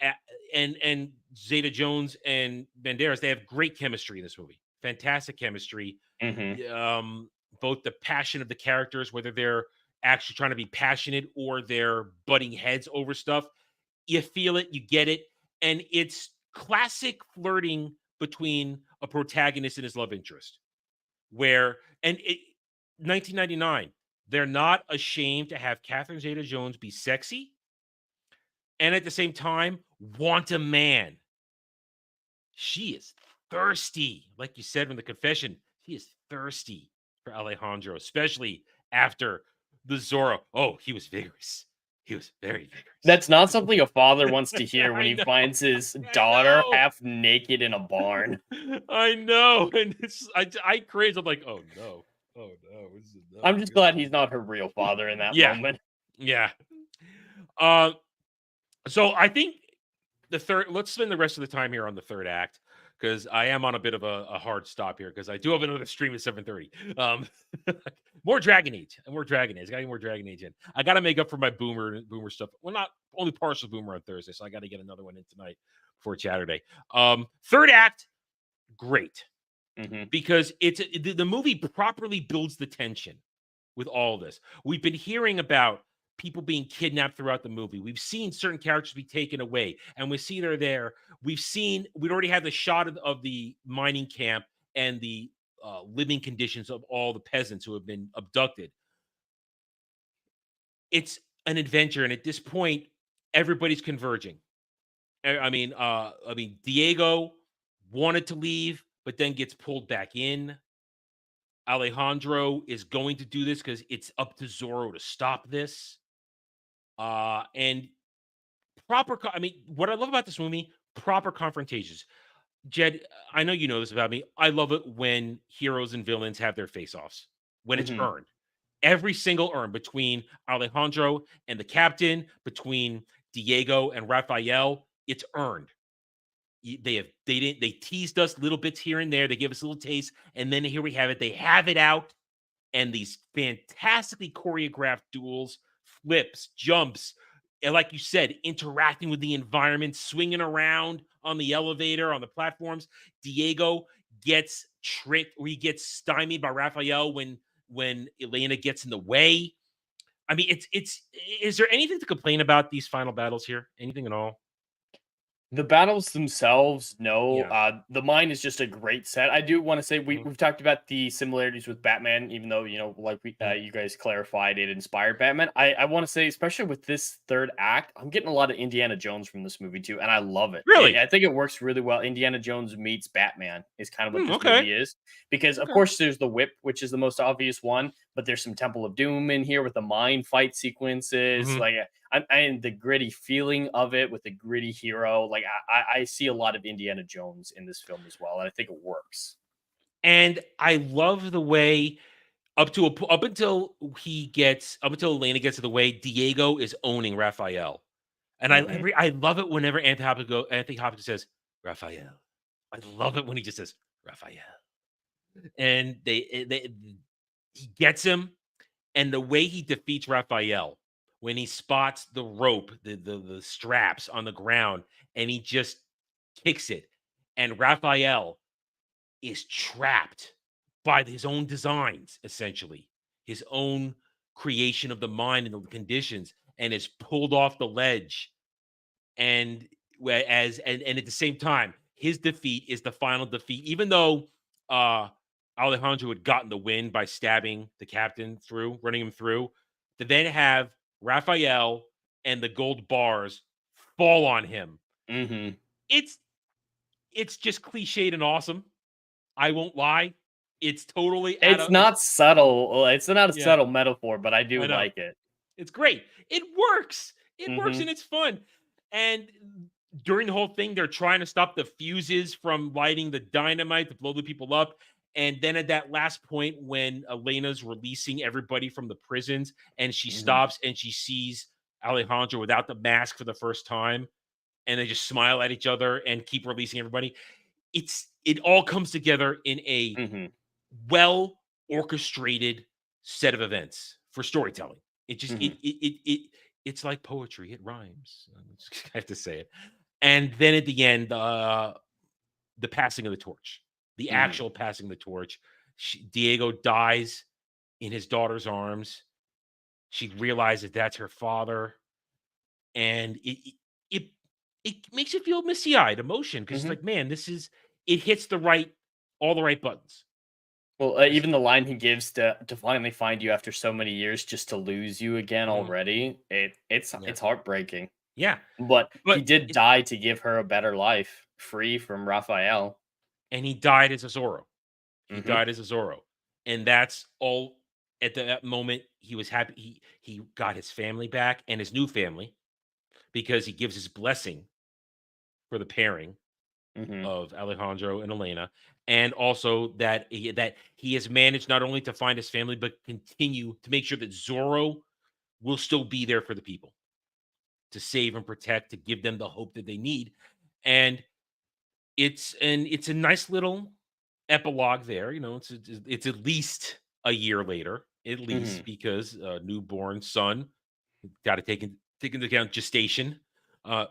and Zeta Jones and Banderas, they have great chemistry in this movie. Fantastic chemistry. Both the passion of the characters, whether they're actually trying to be passionate or they're butting heads over stuff, you feel it, you get it, and it's classic flirting between a protagonist and his love interest. 1999, they're not ashamed to have Catherine Zeta-Jones be sexy and at the same time want a man. She is thirsty, like you said in the confession. She is thirsty for Alejandro, especially after the Zorro. Oh, he was vigorous. He was very vigorous. That's not something a father wants to hear when he finds his daughter half naked in a barn. I know. And I craze. I'm like, oh no. I'm just glad he's not her real father in that moment. Yeah. So I think let's spend the rest of the time here on the third act, because I am on a bit of a hard stop here, because I do have another stream at 7:30. More Dragon Age. I got to get more Dragon Age in. I got to make up for my boomer stuff. Well, not only partial boomer on Thursday, so I got to get another one in tonight for Saturday. Third act, great, because the movie properly builds the tension with all this. We've been hearing about people being kidnapped throughout the movie. We've seen certain characters be taken away, and we see they're there. We'd already had the shot of the mining camp and the living conditions of all the peasants who have been abducted. It's an adventure, and at this point, everybody's converging. I mean, Diego wanted to leave, but then gets pulled back in. Alejandro is going to do this because it's up to Zorro to stop this. And what I love about this movie, proper confrontations. Jed, I know you know this about me. I love it when heroes and villains have their face-offs, when it's Mhm. earned. Every single earn between Alejandro and the captain, between Diego and Raphael, it's earned. They teased us little bits here and there. They give us a little taste, and then here we have it. They have it out, and these fantastically choreographed duels, flips, jumps, and like you said, interacting with the environment, swinging around on the elevator, on the platforms. Diego gets tricked, or he gets stymied by Raphael when Elena gets in the way. I mean, it's. Is there anything to complain about these final battles here? Anything at all? The battles themselves, no. Yeah. The mine is just a great set. I do want to say Mhm, we've talked about the similarities with Batman, even though like mhm. you guys clarified, it inspired Batman. I want to say, especially with this third act, I'm getting a lot of Indiana Jones from this movie too, and I love it. Really? I think it works really well. Indiana Jones meets Batman is kind of what this Okay. movie is, because of Okay. course there's the whip, which is the most obvious one, but there's some Temple of Doom in here with the mine fight sequences. Mhm. Like and the gritty feeling of it with the gritty hero. Like I see a lot of Indiana Jones in this film as well, and I think it works. And I love the way up until Elena gets to the way Diego is owning Raphael. And Hmm. I love it whenever Anthony Hopkins says Raphael. I love it when he just says Raphael. And he gets him, and the way he defeats Raphael when he spots the rope, the straps on the ground, and he just kicks it, and Raphael is trapped by his own designs, essentially, his own creation of the mind and the conditions, and is pulled off the ledge. And and at the same time, his defeat is the final defeat, even though Alejandro had gotten the win by stabbing the captain through, running him through, to then have Raphael and the gold bars fall on him. Hmm. It's it's just cliched and awesome. I won't lie. It's totally out It's of it's not subtle. It's not a yeah, subtle metaphor, but I do I know. like it. It's great. It works. It works Hmm. and it's fun. And during the whole thing, they're trying to stop the fuses from lighting the dynamite to blow the people up. And then at that last point, when Elena's releasing everybody from the prisons and she Hmm. stops and she sees Alejandro without the mask for the first time, and they just smile at each other and keep releasing everybody. It all comes together in a Hmm. well orchestrated set of events for storytelling. It just Hmm. it's like poetry. It rhymes. I have to say it. And then at the end, the passing of the torch, the Hmm. actual passing of the torch. Diego dies in his daughter's arms. She realizes that's her father, and it it makes you feel misty-eyed emotion because it's Hmm. like, man, it hits all the right buttons. Well, This- even the line he gives to finally find you after so many years, just to lose you again Mhm. already. Yeah, It's heartbreaking. yeah, But he but did die to give her a better life, free from Raphael. and he died as a Zorro. He Hmm. died as a Zorro, and that's all. At that moment, he was happy. He got his family back and his new family because he gives his blessing for the pairing Hmm. of Alejandro and Elena, and also that he has managed not only to find his family but continue to make sure that Zorro will still be there for the people to save and protect, to give them the hope that they need, and it's a nice little epilogue there. It's at least a year later, at Hmm. least because newborn son got to take into account gestation. Uh,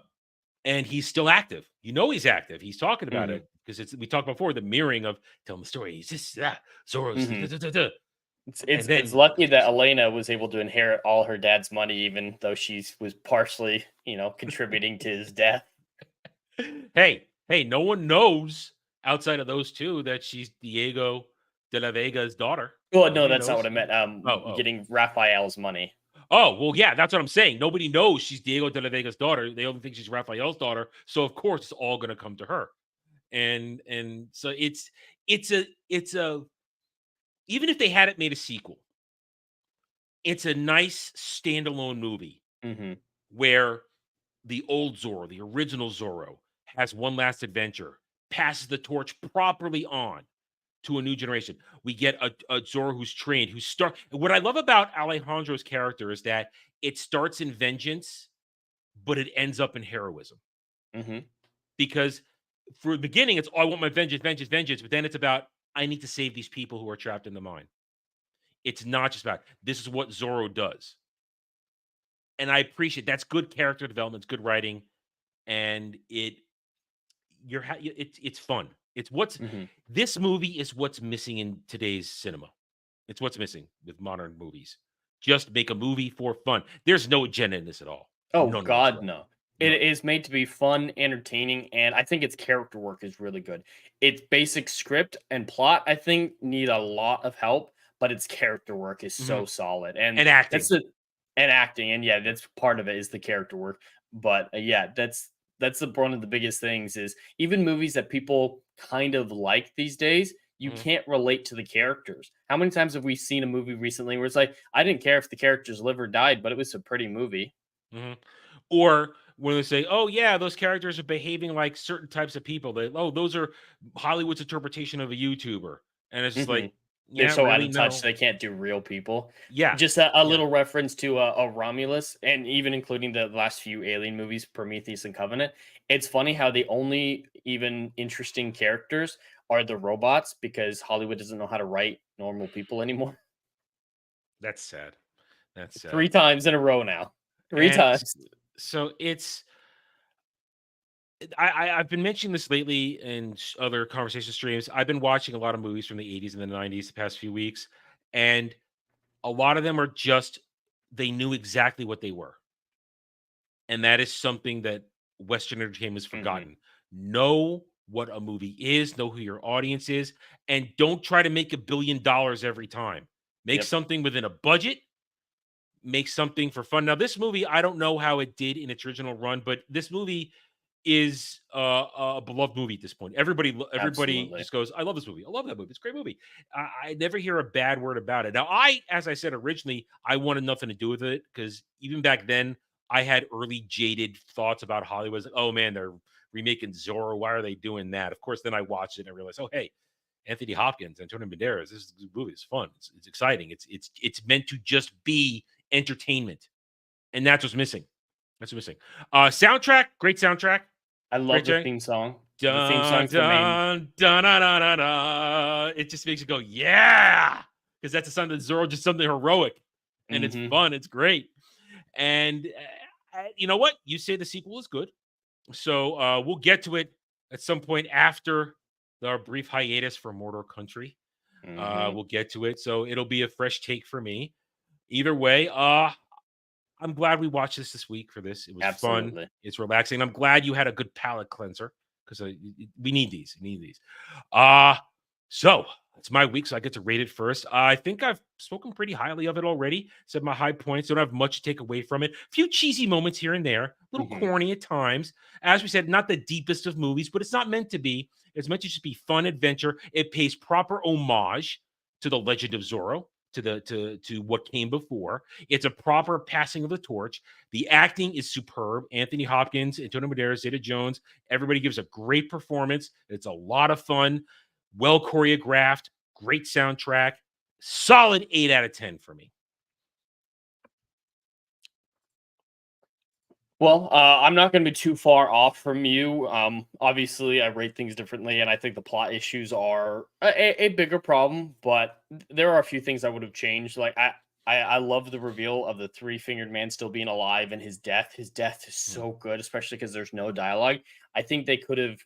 and he's still active. He's active. He's talking about Hmm. it because we talked before the mirroring of tell him the story. He's this that Zorro's Hmm. and It's then lucky that Elena was able to inherit all her dad's money, even though she was partially, contributing to his death. hey, no one knows outside of those two that she's Diego de la Vega's daughter. Well, no, Nobody that's not what knows. I meant. Oh, Getting Raphael's money. well, yeah, that's what I'm saying. Nobody knows she's Diego de la Vega's daughter. They only think she's Raphael's daughter. So of course it's all going to come to her. And so it's a even if they hadn't made a sequel, it's a nice standalone movie Hmm. where the old Zorro, the original Zorro, has one last adventure passes the torch properly on to a new generation. We get a Zorro who's trained, what I love about Alejandro's character is that it starts in vengeance, but it ends up in heroism. Mm-hmm. Because for the beginning, it's, oh, I want my vengeance, vengeance, vengeance. But then it's about, I need to save these people who are trapped in the mine. It's not just about, this is what Zorro does. And I appreciate that's good character development, it's good writing, and it's fun. It's this movie is what's missing in today's cinema. It's what's missing with modern movies. Just make a movie for fun. There's no agenda in this at all. Oh, None God, whatsoever. no. It is made to be fun, entertaining, and I think its character work is really good. Its basic script and plot, I think, need a lot of help, but its character work is so solid. And acting. And acting, and yeah, that's part of it is the character work. But yeah, that's one of the biggest things is even movies that people kind of like these days, you can't relate to the characters. How many times have we seen a movie recently where it's like, I didn't care if the character's liver died, but it was a pretty movie. Or when they say, oh yeah, those characters are behaving like certain types of people. Those are Hollywood's interpretation of a YouTuber. And it's just like, they're so out really, of touch, they can't do real people. Yeah. Just a little reference to a Romulus, and even including the last few Alien movies, Prometheus and Covenant. It's funny how the only even interesting characters are the robots, because Hollywood doesn't know how to write normal people anymore. That's sad. That's sad. 3 times in a row now. 3 times. So it's... I've been mentioning this lately in other conversation streams. I've been watching a lot of movies from the 80s and the 90s the past few weeks, and a lot of them are just, they knew exactly what they were. And that is something that Western entertainment has forgotten. Know what a movie is, know who your audience is, and don't try to make $1 billion every time. Make something within a budget, make something for fun. Now, this movie, I don't know how it did in its original run, but this movie is a beloved movie at this point. Everybody just goes, I love this movie. I love that movie. It's a great movie. I never hear a bad word about it. Now, as I said originally, I wanted nothing to do with it, because even back then, I had early jaded thoughts about Hollywood. Like, oh man, they're remaking Zorro. Why are they doing that? Of course, then I watched it and I realized, oh hey, Anthony Hopkins, Antonio Banderas. This movie is fun. It's exciting. It's meant to just be entertainment, and that's what's missing. That's what's missing. Soundtrack, great soundtrack. I love the theme song. The theme song's the main. It just makes you go, yeah, because that's a sign that Zorro just something heroic, and it's fun. It's great. And you know what? You say the sequel is good, so we'll get to it at some point after our brief hiatus for Mordor Country. We'll get to it, so it'll be a fresh take for me. Either way, I'm glad we watched this week for this. It was fun. It's relaxing. I'm glad you had a good palate cleanser, because we need these. So it's my week, so I get to rate it first. I think I've spoken pretty highly of it already. Said my high points. Don't have much to take away from it. A few cheesy moments here and there. A little corny at times. As we said, not the deepest of movies, but it's not meant to be. It's meant to just be fun adventure. It pays proper homage to the Legend of Zorro, to what came before. It's a proper passing of the torch. The acting is superb. Anthony Hopkins, Antonio Banderas, Zeta-Jones, everybody gives a great performance. It's a lot of fun, well choreographed, great soundtrack. Solid 8 out of 10 for me. Well, I'm not going to be too far off from you. Obviously, I rate things differently, and I think the plot issues are a bigger problem, but there are a few things I would have changed. Like, I love the reveal of the 3-fingered man still being alive, and his death. His death is so good, especially because there's no dialogue. I think they could have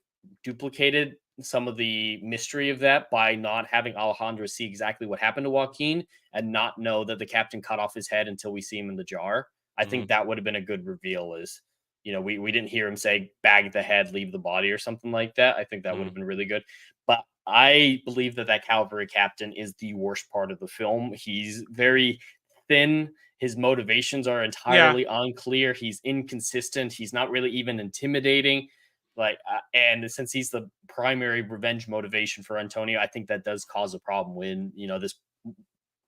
duplicated some of the mystery of that by not having Alejandro see exactly what happened to Joaquin and not know that the captain cut off his head until we see him in the jar. I think that would have been a good reveal, is, you know, we didn't hear him say bag the head, leave the body, or something like that. I think that would have been really good. But I believe that cavalry captain is the worst part of the film. He's very thin. His motivations are entirely unclear. He's inconsistent. He's not really even intimidating. And since he's the primary revenge motivation for Antonio, I think that does cause a problem when, you know,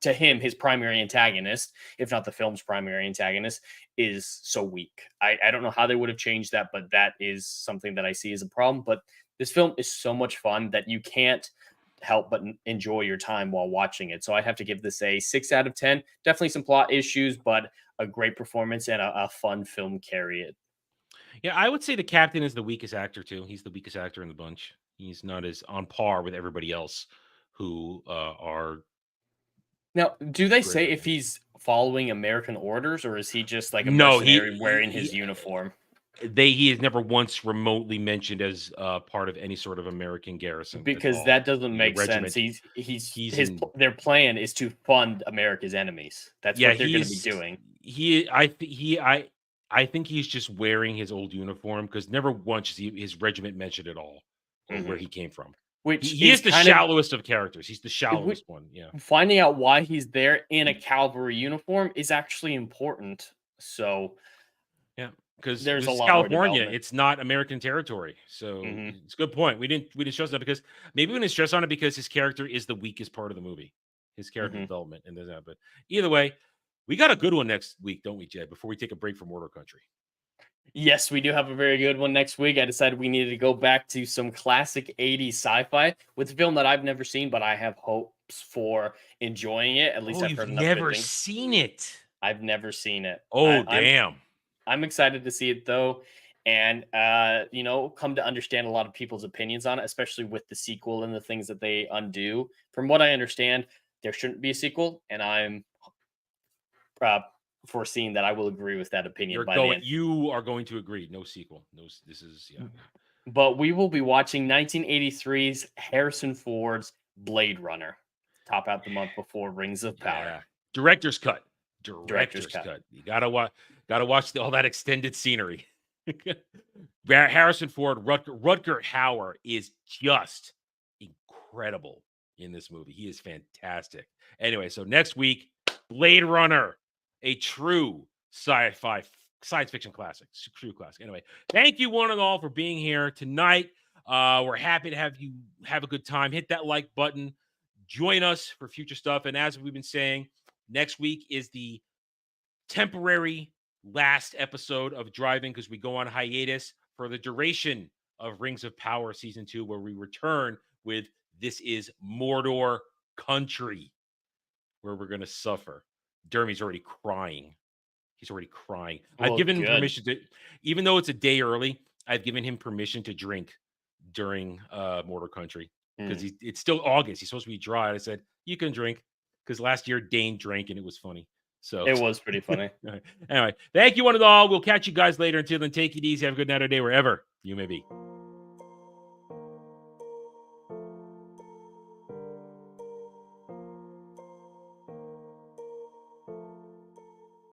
to him, his primary antagonist, if not the film's primary antagonist, is so weak. I don't know how they would have changed that, but that is something that I see as a problem. But This film is so much fun that you can't help but enjoy your time while watching it. So I have to give this a 6 out of 10. Definitely some plot issues, but a great performance and a fun film carry it. Yeah, I would say the captain is the weakest actor too. He's the weakest actor in the bunch. He's not as on par with everybody else who are. Now, do they say Great. if he's following American orders or is he just like a No, mercenary wearing his uniform? He is never once remotely mentioned as part of any sort of American garrison. at Because all. that doesn't The make regiment- sense. Their plan is to fund America's enemies. That's what they're going to be doing. I think he's just wearing his old uniform because never once is his regiment mentioned at all or where he came from. Which He is the shallowest of characters. He's the shallowest one. Yeah. Finding out why he's there in a cavalry uniform is actually important. So Yeah, because there's a lot more California. development. It's not American territory, so it's a good point. We didn't stress that because maybe we didn't stress on it because his character is the weakest part of the movie, his character development, and there's that. But either way, we got a good one next week, don't we, Jed? Before we take a break from Mortal Country. Yes, we do have a very good one next week. I decided we needed to go back to some classic 80s sci-fi with a film that I've never seen, but I have hopes for enjoying it. At least I've heard enough good never things. seen it. I've never seen it. Oh, damn. I'm excited to see it though. And come to understand a lot of people's opinions on it, especially with the sequel and the things that they undo. From what I understand, there shouldn't be a sequel, and I'm foreseeing that I will agree with that opinion by the end. You are going to agree. No sequel. No, this is But we will be watching 1983's Harrison Ford's Blade Runner, top out the month before Rings of Power. Yeah. Director's cut. Director's cut. You gotta watch all that extended scenery. Harrison Ford, Rutger Hauer is just incredible in this movie. He is fantastic. Anyway, so next week, Blade Runner, a true sci-fi science fiction classic, true classic. Anyway, thank you one and all for being here tonight. We're happy to have you have a good time. Hit that like button. Join us for future stuff. And as we've been saying, next week is the temporary last episode of Driving because we go on hiatus for the duration of Rings of Power Season 2, where we return with This is Mordor Country, where we're going to suffer. Dermy's already crying. He's already crying. I've given him permission to, even though it's a day early, I've given him permission to drink during Mordor Country because it's still August. He's supposed to be dry. I said, you can drink because last year Dane drank and it was funny. So it was pretty funny. Anyway, thank you one and all. We'll catch you guys later. Until then, take it easy. Have a good night or day wherever you may be.